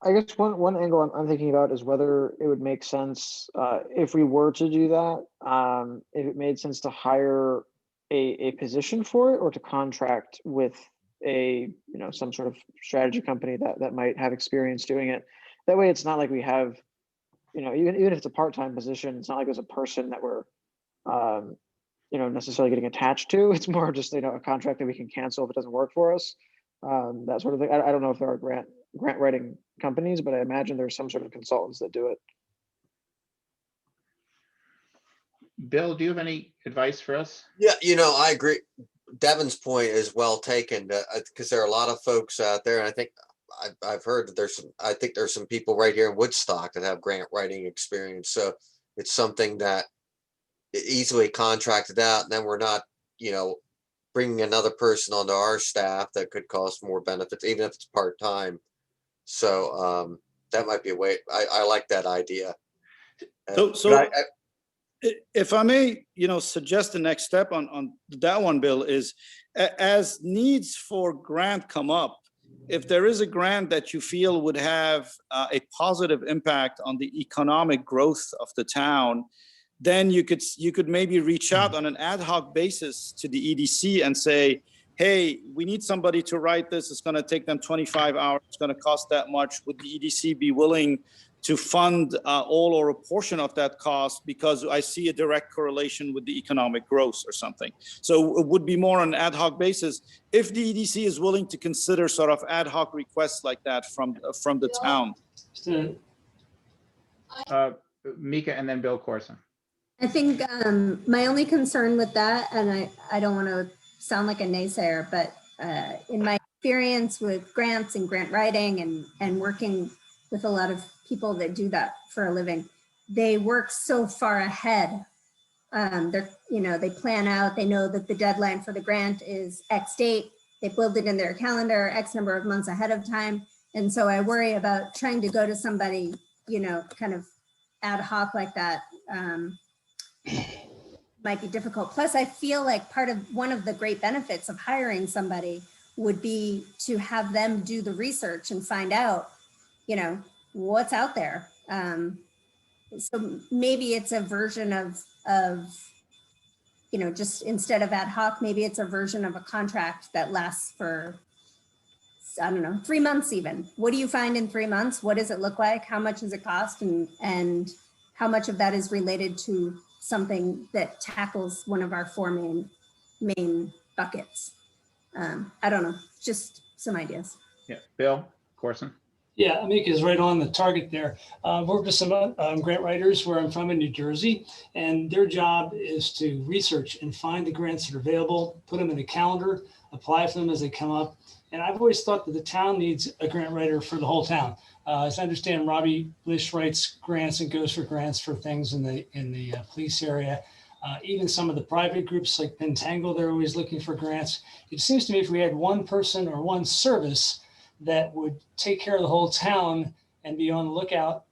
I guess one angle I'm thinking about is whether it would make sense if we were to do that, if it made sense to hire a position for it or to contract with some sort of strategy company that might have experience doing it. That way it's not like we have, even if it's a part-time position, it's not like there's a person that we're necessarily getting attached to. It's more just a contract that we can cancel if it doesn't work for us. That sort of thing. I don't know if there are grant writing companies, but I imagine there's some sort of consultants that do it. Bill, do you have any advice for us? Yeah, I agree. Devin's point is well taken, because there are a lot of folks out there, and I think I've heard that there's some people right here in Woodstock that have grant writing experience. So it's something that easily contracted out, and then we're not, bringing another person onto our staff that could cost more benefits, even if it's part-time. So that might be a way. I like that idea. So, But if I may, suggest the next step on that one, Bill, is as needs for grant come up, if there is a grant that you feel would have a positive impact on the economic growth of the town, then you could maybe reach out on an ad hoc basis to the EDC and say, hey, we need somebody to write this. It's going to take them 25 hours. It's going to cost that much. Would the EDC be willing to fund all or a portion of that cost, because I see a direct correlation with the economic growth or something? So it would be more on an ad hoc basis if the EDC is willing to consider sort of ad hoc requests like that from the town. Mika and then Bill Corson. I think my only concern with that, and I don't want to sound like a naysayer, but in my experience with grants and grant writing and working with a lot of people that do that for a living, they work so far ahead. They plan out, they know that the deadline for the grant is X date, they build it in their calendar X number of months ahead of time. And so I worry about trying to go to somebody, kind of ad hoc like that. Might be difficult. Plus, I feel like one of the great benefits of hiring somebody would be to have them do the research and find out, what's out there. So maybe it's a version of just instead of ad hoc, maybe it's a version of a contract that lasts for, I don't know, 3 months even. What do you find in 3 months? What does it look like? How much does it cost? And how much of that is related to something that tackles one of our 4 main buckets? I don't know, just some ideas. Yeah, Bill Corson. Yeah, Amika is right on the target there. Worked with some grant writers where I'm from in New Jersey, and their job is to research and find the grants that are available, put them in a calendar, apply for them as they come up. And I've always thought that the town needs a grant writer for the whole town. As I understand, Robbie Blish writes grants and goes for grants for things in the police area. Even some of the private groups like Pentangle, they're always looking for grants. It seems to me if we had one person or one service that would take care of the whole town and be on the lookout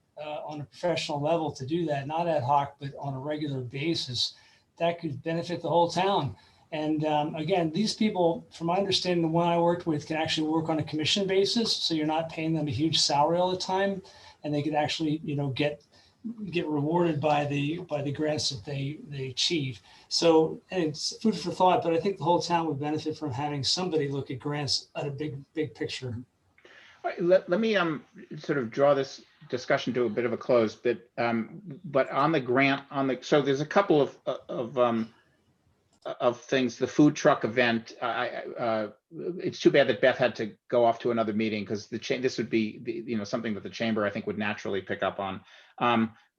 on a professional level to do that, not ad hoc, but on a regular basis, that could benefit the whole town. And again, these people, from my understanding, the one I worked with can actually work on a commission basis. So you're not paying them a huge salary all the time, and they could actually, get rewarded by the grants that they achieve. So, and it's food for thought, but I think the whole town would benefit from having somebody look at grants at a big picture. All right, let me sort of draw this discussion to a bit of a close, but on the grant, so there's a couple of things. The food truck event, it's too bad that Beth had to go off to another meeting, because this would be something that the chamber, I think, would naturally pick up on.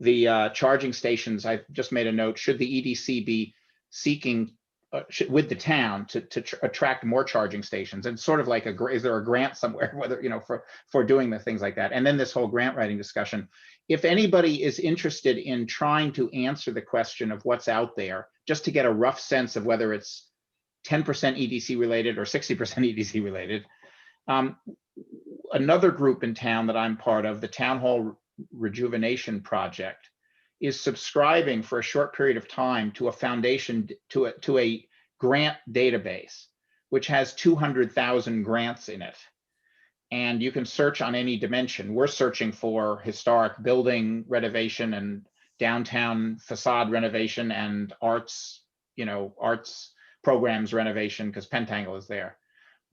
The charging stations, I just made a note, should the EDC be seeking with the town to attract more charging stations, and sort of like is there a grant somewhere, whether for doing the things like that? And then this whole grant writing discussion, if anybody is interested in trying to answer the question of what's out there, just to get a rough sense of whether it's 10% EDC related or 60% EDC related, another group in town that I'm part of, the Town Hall Rejuvenation Project, is subscribing for a short period of time to a foundation, to a grant database, which has 200,000 grants in it. And you can search on any dimension. We're searching for historic building renovation and downtown facade renovation and arts programs renovation, because Pentangle is there.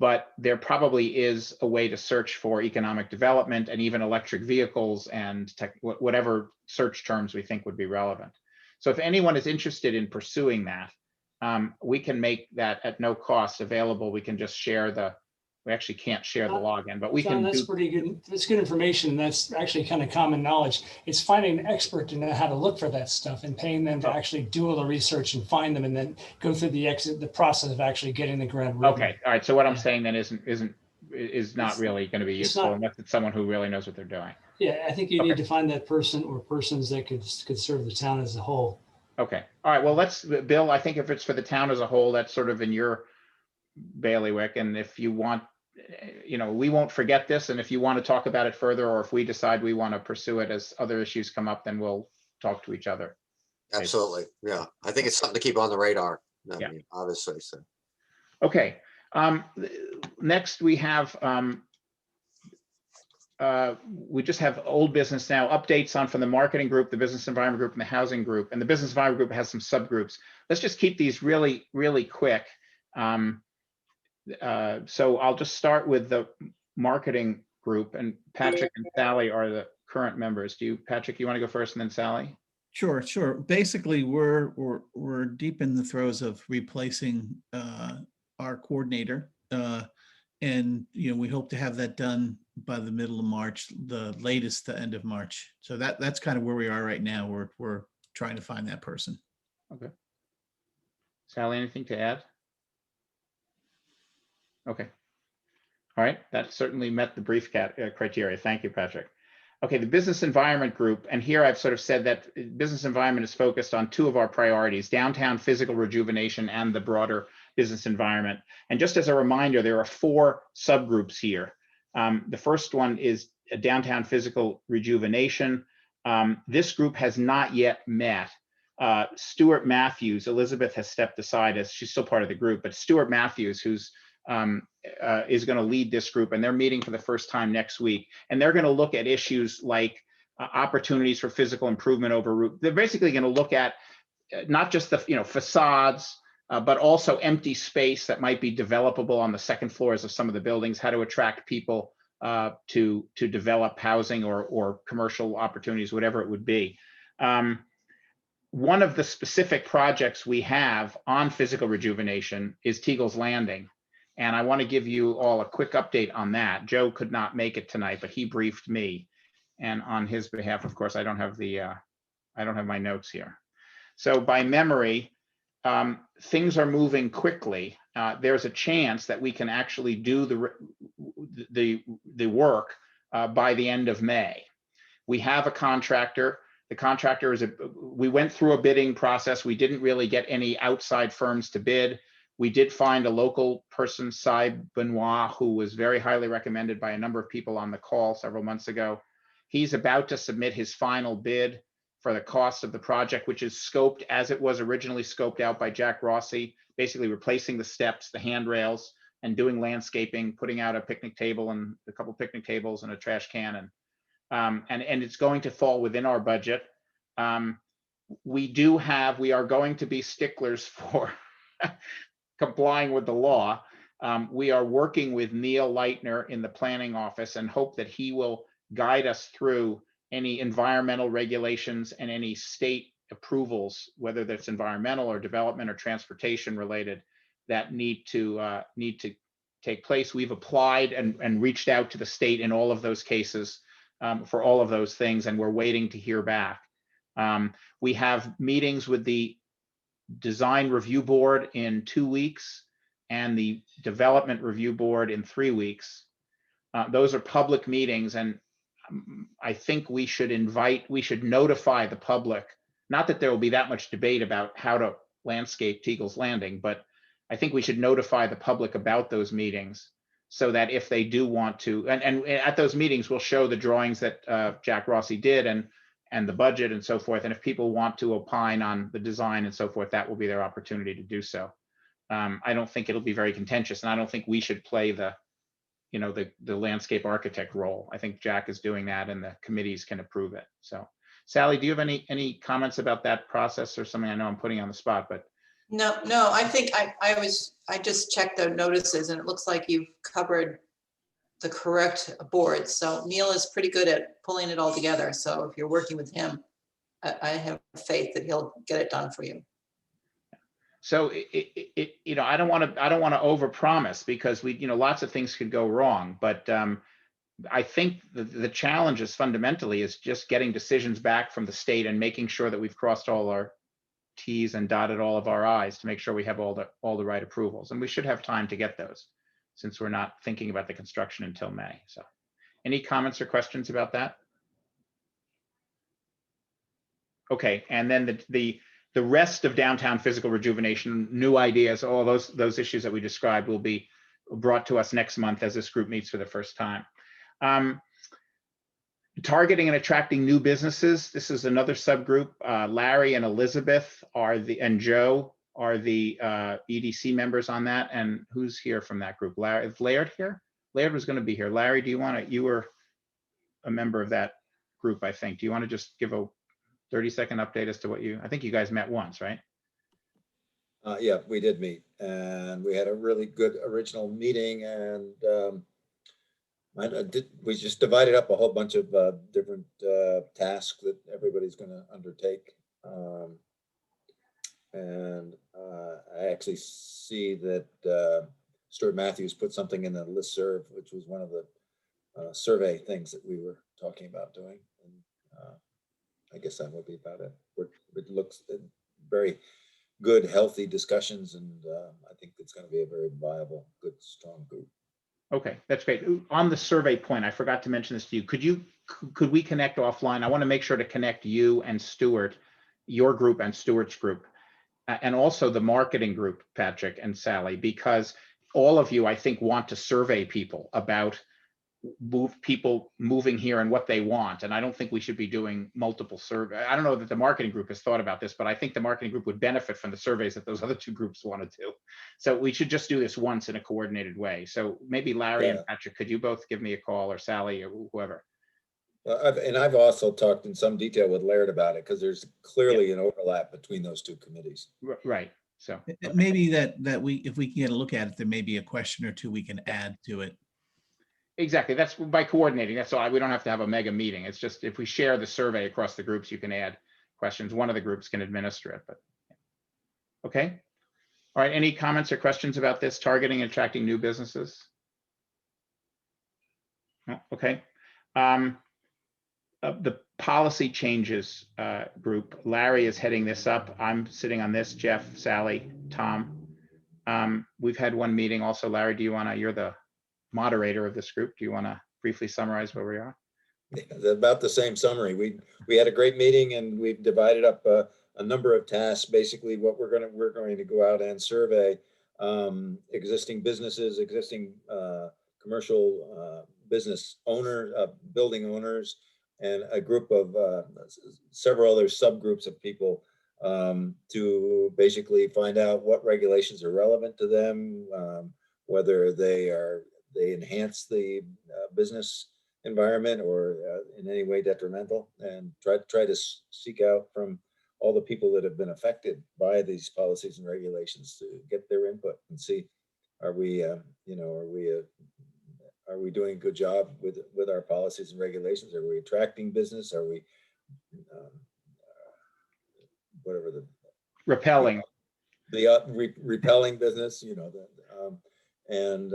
But there probably is a way to search for economic development and even electric vehicles and whatever search terms we think would be relevant. So if anyone is interested in pursuing that, we can make that at no cost available. We can just share we actually can't share the login, but we John, can. That's pretty good. That's good information. That's actually kind of common knowledge. It's finding an expert to know how to look for that stuff and paying them to actually do all the research and find them, and then go through the process of actually getting the grant written. Okay, all right. So what I'm saying then is not really going to be useful unless it's someone who really knows what they're doing. Yeah, I think you need to find that person or persons that could serve the town as a whole. Okay, all right. Well, Bill, I think if it's for the town as a whole, that's sort of in your bailiwick, and if you want we won't forget this. And if you want to talk about it further, or if we decide we want to pursue it as other issues come up, then we'll talk to each other. Absolutely. Yeah. I think it's something to keep on the radar. I Yeah. mean, obviously. So. Okay. Next we have, we just have old business now, updates on from the marketing group, the business environment group, and the housing group. And the business environment group has some subgroups. Let's just keep these really, really quick. So I'll just start with the marketing group, and Patrick and Sally are the current members. Patrick, you want to go first and then Sally? Sure, sure. Basically, we're deep in the throes of replacing our coordinator, and we hope to have that done by the middle of March, the latest the end of March. So that's kind of where we are right now. We're trying to find that person. Okay. Sally, anything to add? Okay. All right. That certainly met the brief criteria. Thank you, Patrick. Okay, the business environment group, and here I've sort of said that business environment is focused on two of our priorities, downtown physical rejuvenation and the broader business environment. And just as a reminder, there are 4 subgroups here. The first one is downtown physical rejuvenation. This group has not yet met. Stuart Matthews, Elizabeth has stepped aside as she's still part of the group, but Stuart Matthews, who's is going to lead this group, and they're meeting for the first time next week. And they're going to look at issues like opportunities for physical improvement over. They're basically going to look at not just the facades, but also empty space that might be developable on the second floors of some of the buildings. How to attract people to develop housing or commercial opportunities, whatever it would be. One of the specific projects we have on physical rejuvenation is Teagle's Landing. And I want to give you all a quick update on that. Joe could not make it tonight, but he briefed me. And on his behalf, of course, I don't have my notes here. So by memory, things are moving quickly. There's a chance that we can actually do the work by the end of May. We have a contractor. The contractor we went through a bidding process. We didn't really get any outside firms to bid. We did find a local person, Cy Benoit, who was very highly recommended by a number of people on the call several months ago. He's about to submit his final bid for the cost of the project, which is scoped as it was originally scoped out by Jack Rossi, basically replacing the steps, the handrails, and doing landscaping, putting out a picnic table and a couple picnic tables and a trash can. And it's going to fall within our budget. We are going to be sticklers for complying with the law. We are working with Neil Leitner in the planning office and hope that he will guide us through any environmental regulations and any state approvals, whether that's environmental or development or transportation related, that need to take place. We've applied and reached out to the state in all of those cases for all of those things, and we're waiting to hear back. We have meetings with the design review board in 2 weeks and the development review board in 3 weeks. Those are public meetings, and I think we should notify the public, not that there will be that much debate about how to landscape Teagle's Landing, but I think we should notify the public about those meetings so that if they do want to, and at those meetings, we'll show the drawings that Jack Rossi did and the budget and so forth. And if people want to opine on the design and so forth, that will be their opportunity to do so. I don't think it'll be very contentious, and I don't think we should play the landscape architect role. I think Jack is doing that, and the committees can approve it. So, Sally, do you have any comments about that process or something? I know I'm putting you on the spot, but. No, I think I just checked the notices, and it looks like you've covered the correct board. So Neil is pretty good at pulling it all together. So if you're working with him, I have faith that he'll get it done for you. So I don't want to overpromise, because lots of things could go wrong, but I think the challenge is fundamentally is just getting decisions back from the state and making sure that we've crossed all our T's and dotted all of our I's to make sure we have all the right approvals, and we should have time to get those, since we're not thinking about the construction until May. So, any comments or questions about that? Okay, and then the rest of downtown physical rejuvenation, new ideas, all those issues that we described will be brought to us next month as this group meets for the first time. Targeting and attracting new businesses. This is another subgroup. Larry and Elizabeth and Joe are the EDC members on that. And who's here from that group? Larry, is Laird here? Laird was going to be here. Larry, do you want to, you were a member of that group, I think. Do you want to just give a 30-second update as to what I think you guys met once, right? Yeah, we did meet, and we had a really good original meeting, and we just divided up a whole bunch of different tasks that everybody's going to undertake. And I actually see that Stuart Matthews put something in the listserv, which was one of the survey things that we were talking about doing. And I guess that would be about it. It looks very good, healthy discussions, and I think it's going to be a very viable, good, strong group. Okay, that's great. On the survey point, I forgot to mention this to you. Could we connect offline? I want to make sure to connect you and Stuart, your group and Stuart's group, and also the marketing group, Patrick and Sally, because all of you, I think, want to survey people about people moving here and what they want. And I don't think we should be doing multiple surveys. I don't know that the marketing group has thought about this, but I think the marketing group would benefit from the surveys that those other two groups want to do. So we should just do this once in a coordinated way. So maybe Larry and Patrick, could you both give me a call, or Sally, or whoever? I've also talked in some detail with Laird about it, because there's clearly an overlap between those two committees. Right. So maybe that if we can get a look at it, there may be a question or two we can add to it. Exactly. That's by coordinating. That's all. We don't have to have a mega meeting. It's just if we share the survey across the groups, you can add questions. One of the groups can administer it. But okay. All right. Any comments or questions about this targeting and attracting new businesses? No? Okay. The policy changes group. Larry is heading this up. I'm sitting on this. Jeff, Sally, Tom. We've had one meeting also. Larry, you're the moderator of this group. Do you want to briefly summarize where we are? Yeah, about the same summary. We had a great meeting, and we've divided up a number of tasks. Basically, what we're going to go out and survey existing businesses, existing commercial business owners, building owners, and a group of several other subgroups of people to basically find out what regulations are relevant to them, whether they enhance the business environment or in any way detrimental, and try to seek out from all the people that have been affected by these policies and regulations to get their input and see, are we doing a good job with our policies and regulations? Are we attracting business? Are we whatever the repelling repelling business? And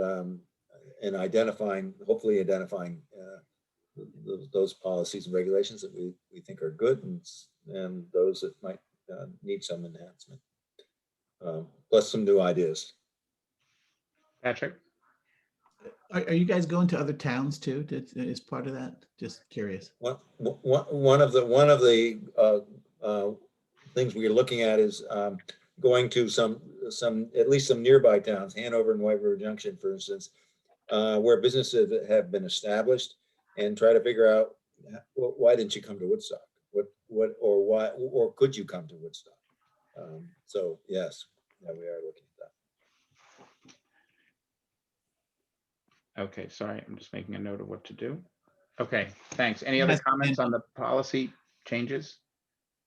hopefully identifying those policies and regulations that we think are good, and those that might need some enhancement, plus some new ideas. Patrick? Are you guys going to other towns too? As part of that? Just curious. One of the things we're looking at is going to at least some nearby towns, Hanover and White River Junction, for instance, where businesses have been established, and try to figure out, well, why didn't you come to Woodstock? Or could you come to Woodstock? So yes, yeah, we are looking at that. Okay, sorry, I'm just making a note of what to do. Okay, thanks. Any other comments on the policy changes,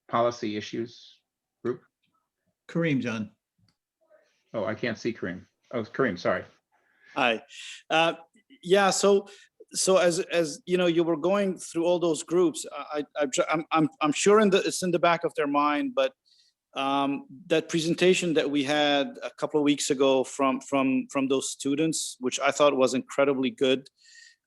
policy issues group? Kareem, John. Oh, I can't see Kareem. Oh, Kareem, sorry. Hi. Yeah. So as you know, you were going through all those groups. I'm sure it's in the back of their mind, but that presentation that we had a couple of weeks ago from those students, which I thought was incredibly good.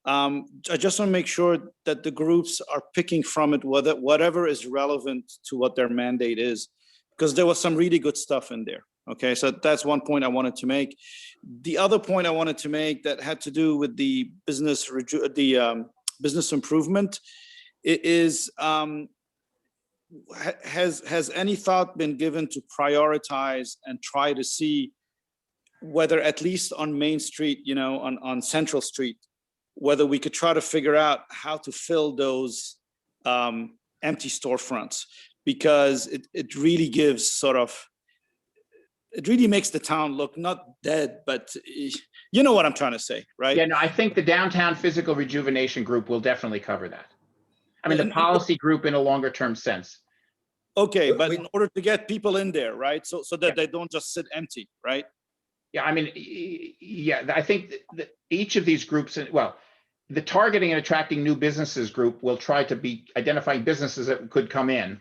I just want to make sure that the groups are picking from it whatever is relevant to what their mandate is, because there was some really good stuff in there. Okay, so that's one point I wanted to make. The other point I wanted to make that had to do with the business improvement is, has any thought been given to prioritize and try to see whether at least on Main Street, on Central Street, whether we could try to figure out how to fill those empty storefronts, because it really gives it really makes the town look not dead, but you know what I'm trying to say, right? Yeah, no, I think the downtown physical rejuvenation group will definitely cover that. I mean, the policy group in a longer term sense. Okay, but in order to get people in there, right? So that they don't just sit empty, right? Yeah, I mean, yeah, I think that each of these groups, well, the targeting and attracting new businesses group will try to be identifying businesses that could come in.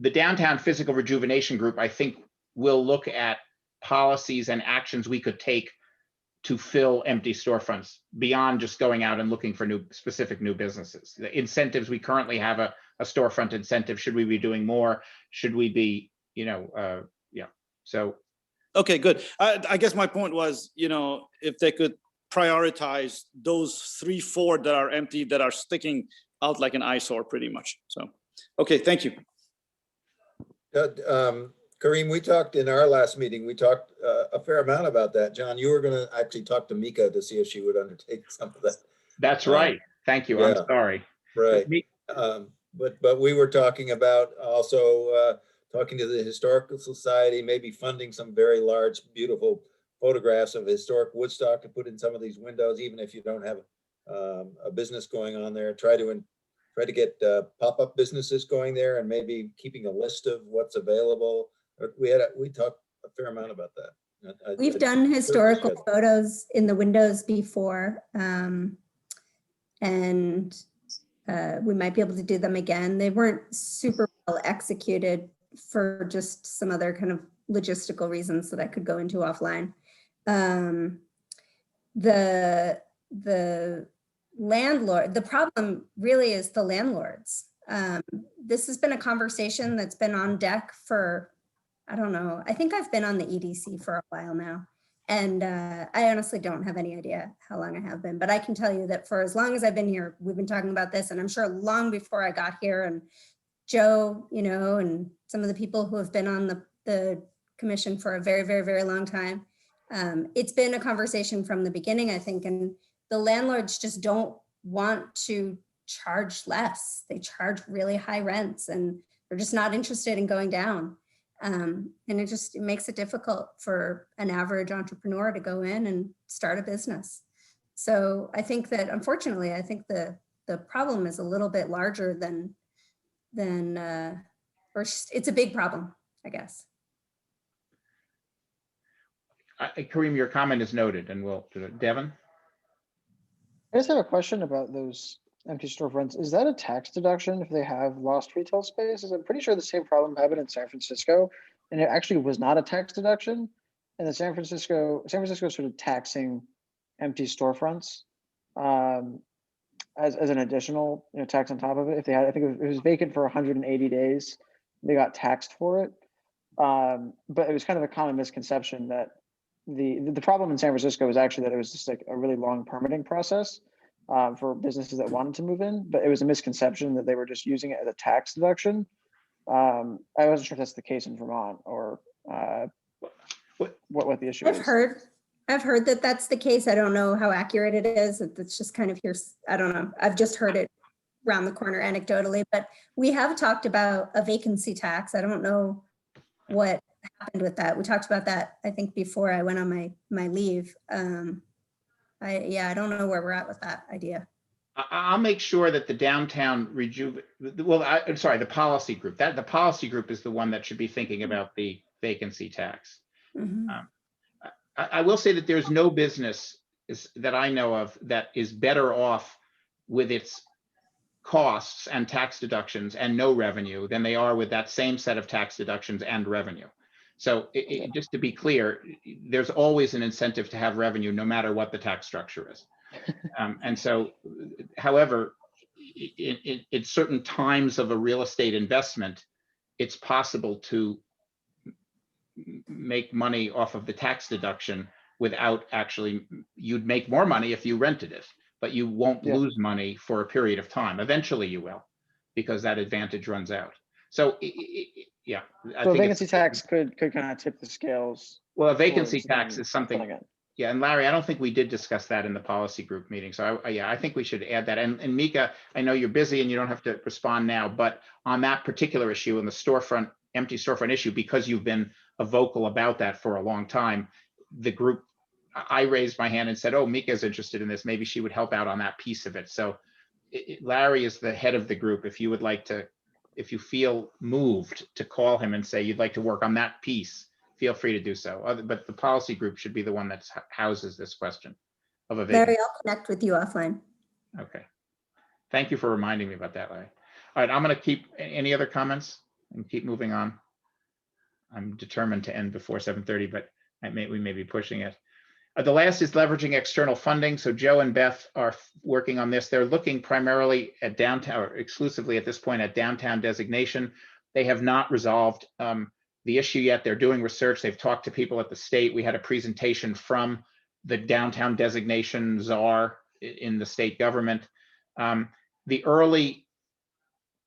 The downtown physical rejuvenation group, I think, will look at policies and actions we could take to fill empty storefronts beyond just going out and looking for specific new businesses. The incentives, we currently have a storefront incentive. Should we be doing more? Should we be, yeah, so. Okay, good. I guess my point was, if they could prioritize those 3-4 that are empty, that are sticking out like an eyesore pretty much. So, okay, thank you. Kareem, we talked in our last meeting, we talked a fair amount about that. John, you were going to actually talk to Mika to see if she would undertake some of that. That's right. Thank you. Yeah. I'm sorry. Right. But we were talking about also talking to the Historical Society, maybe funding some very large, beautiful photographs of historic Woodstock to put in some of these windows, even if you don't have a business going on there. Try to get pop-up businesses going there, and maybe keeping a list of what's available. We talked a fair amount about that. We've done historical photos in the windows before, and we might be able to do them again. They weren't super well executed for just some other kind of logistical reasons that I could go into offline. The landlord, the problem really is the landlords. This has been a conversation that's been on deck for, I don't know, I think I've been on the EDC for a while now. And I honestly don't have any idea how long I have been, but I can tell you that for as long as I've been here, we've been talking about this, and I'm sure long before I got here, and Joe, and some of the people who have been on the commission for a very, very, very long time. It's been a conversation from the beginning, I think, and the landlords just don't want to charge less. They charge really high rents, and they're just not interested in going down. And it makes it difficult for an average entrepreneur to go in and start a business. So I think that, unfortunately, I think the problem is a little bit larger than or it's a big problem, I guess. Kareem, your comment is noted, and we'll do it. Devin? I just have a question about those empty storefronts. Is that a tax deduction if they have lost retail space? I'm pretty sure the same problem happened in San Francisco, and it actually was not a tax deduction. And the San Francisco sort of taxing empty storefronts as an additional tax on top of it. If they had, I think it was vacant for 180 days, they got taxed for it. But it was kind of a common misconception that the problem in San Francisco was actually that it was just like a really long permitting process for businesses that wanted to move in, but it was a misconception that they were just using it as a tax deduction. I wasn't sure if that's the case in Vermont or what the issue is. I've heard that that's the case. I don't know how accurate it is. It's just kind of I don't know. I've just heard it around the corner anecdotally, but we have talked about a vacancy tax. I don't know what happened with that. We talked about that, I think, before I went on my leave. I don't know where we're at with that idea. I'll make sure that the downtown the policy group, the policy group is the one that should be thinking about the vacancy tax. Mm-hmm. I will say that there's no business that I know of that is better off with its costs and tax deductions and no revenue than they are with that same set of tax deductions and revenue. So just to be clear, there's always an incentive to have revenue no matter what the tax structure is. And so, however, in certain times of a real estate investment, it's possible to make money off of the tax deduction without you'd make more money if you rented it, but you won't lose money for a period of time. Eventually you will, because that advantage runs out. So So vacancy tax could kind of tip the scales Well, a vacancy towards them tax is something, filling in. yeah, and Larry, I don't think we did discuss that in the policy group meeting, so yeah, I think we should add that. And Mika, I know you're busy and you don't have to respond now, but on that particular issue, in the storefront, empty storefront issue, because you've been vocal about that for a long time, the group, I raised my hand and said, oh, Mika's interested in this, maybe she would help out on that piece of it. So Larry is the head of the group. If you would like to, if you feel moved to call him and say you'd like to work on that piece, feel free to do so. But the policy group should be the one that houses this question of a vacancy. Larry, I'll connect with you offline. Okay. Thank you for reminding me about that, Larry. All right, I'm going to keep, any other comments and keep moving on. I'm determined to end before 7:30, but we may be pushing it. The last is leveraging external funding. So Joe and Beth are working on this. They're looking primarily at downtown, or exclusively at this point at downtown designation. They have not resolved the issue yet. They're doing research. They've talked to people at the state. We had a presentation from the downtown designation czar in the state government. The early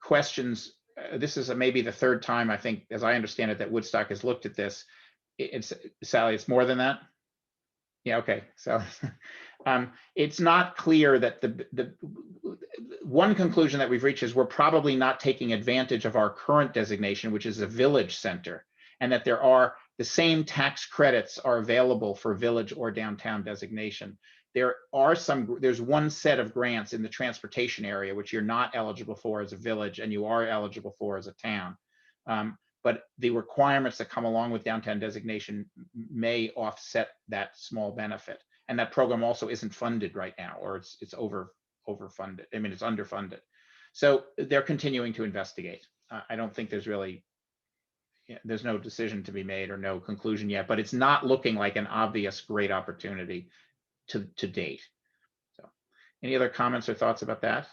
questions, this is maybe the third time, I think, as I understand it, that Woodstock has looked at this. It's Sally, it's more than that. Yeah, okay. So it's not clear that the one conclusion that we've reached is we're probably not taking advantage of our current designation, which is a village center, and that there are the same tax credits are available for village or downtown designation. There's one set of grants in the transportation area, which you're not eligible for as a village and you are eligible for as a town. But the requirements that come along with downtown designation may offset that small benefit. And that program also isn't funded right now, or it's overfunded. I mean, it's underfunded. So they're continuing to investigate. I don't think there's really, there's no decision to be made or no conclusion yet, but it's not looking like an obvious great opportunity to date. So any other comments or thoughts about that?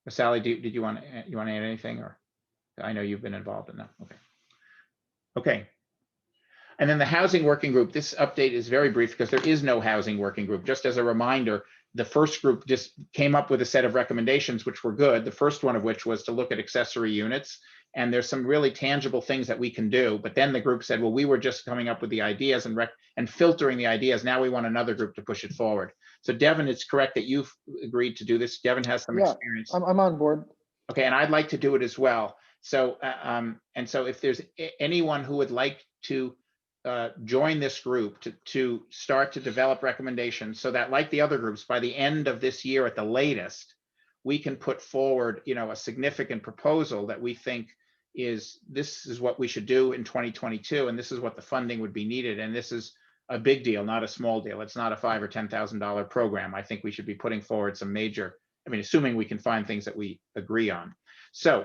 Sally, did you want to add anything, or? I know you've been involved in that. Okay. Okay. And then the housing working group, this update is very brief because there is no housing working group. Just as a reminder, the first group just came up with a set of recommendations, which were good. The first one of which was to look at accessory units. And there's some really tangible things that we can do. But then the group said, well, we were just coming up with the ideas and filtering the ideas. Now we want another group to push it forward. So Devin, it's correct that you've agreed to do this. Devin has some experience. I'm on board. Okay, and I'd like to do it as well. So, and so if there's anyone who would like to join this group to start to develop recommendations so that, like the other groups, by the end of this year at the latest, we can put forward, a significant proposal that we think this is what we should do in 2022, and this is what the funding would be needed. And this is a big deal, not a small deal. It's not a $5,000 or $10,000 program. I think we should be putting forward some major, assuming we can find things that we agree on. So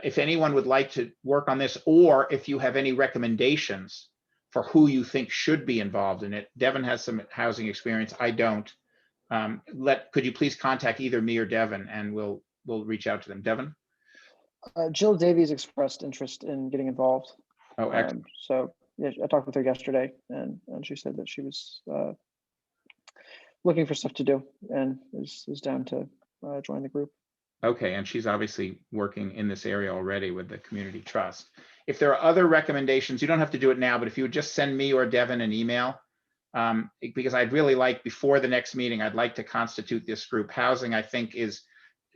if anyone would like to work on this, or if you have any recommendations for who you think should be involved in it, Devin has some housing experience. I don't. Could you please contact either me or Devin, and we'll reach out to them. Devin? Jill Davies expressed interest in getting involved. Oh, excellent. So yeah, I talked with her yesterday, and she said that she was looking for stuff to do and is down to join the group. Okay, and she's obviously working in this area already with the community trust. If there are other recommendations, you don't have to do it now, but if you would just send me or Devin an email, because I'd really like, before the next meeting, I'd like to constitute this group. Housing, I think, is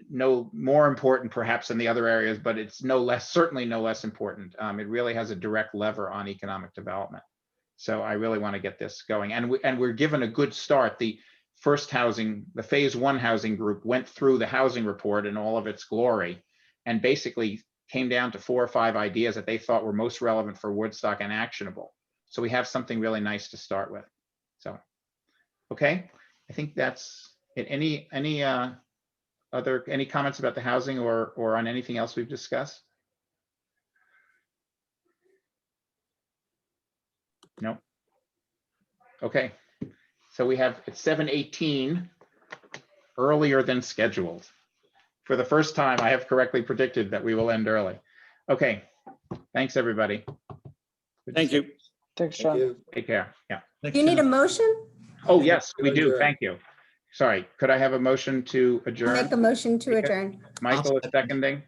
no more important perhaps than the other areas, but it's certainly no less important. It really has a direct lever on economic development. So I really want to get this going. And we're given a good start. The phase one housing group went through the housing report in all of its glory and basically came down to 4 or 5 ideas that they thought were most relevant for Woodstock and actionable. So we have something really nice to start with. So, okay, I think that's it. Any comments about the housing or on anything else we've discussed? No. Okay. So it's 7:18, earlier than scheduled. For the first time, I have correctly predicted that we will end early. Okay, thanks, everybody. Thank you. Thanks, John. Take care. Yeah. Do you need a motion? Oh, yes, we do. Thank you. Sorry, could I have a motion to adjourn? Make a motion to adjourn. Michael is seconding.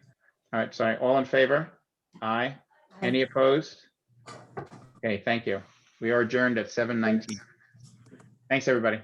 All right, sorry, all in favor? Aye. Any opposed? Okay, thank you. We are adjourned at 7:19. Thanks, everybody.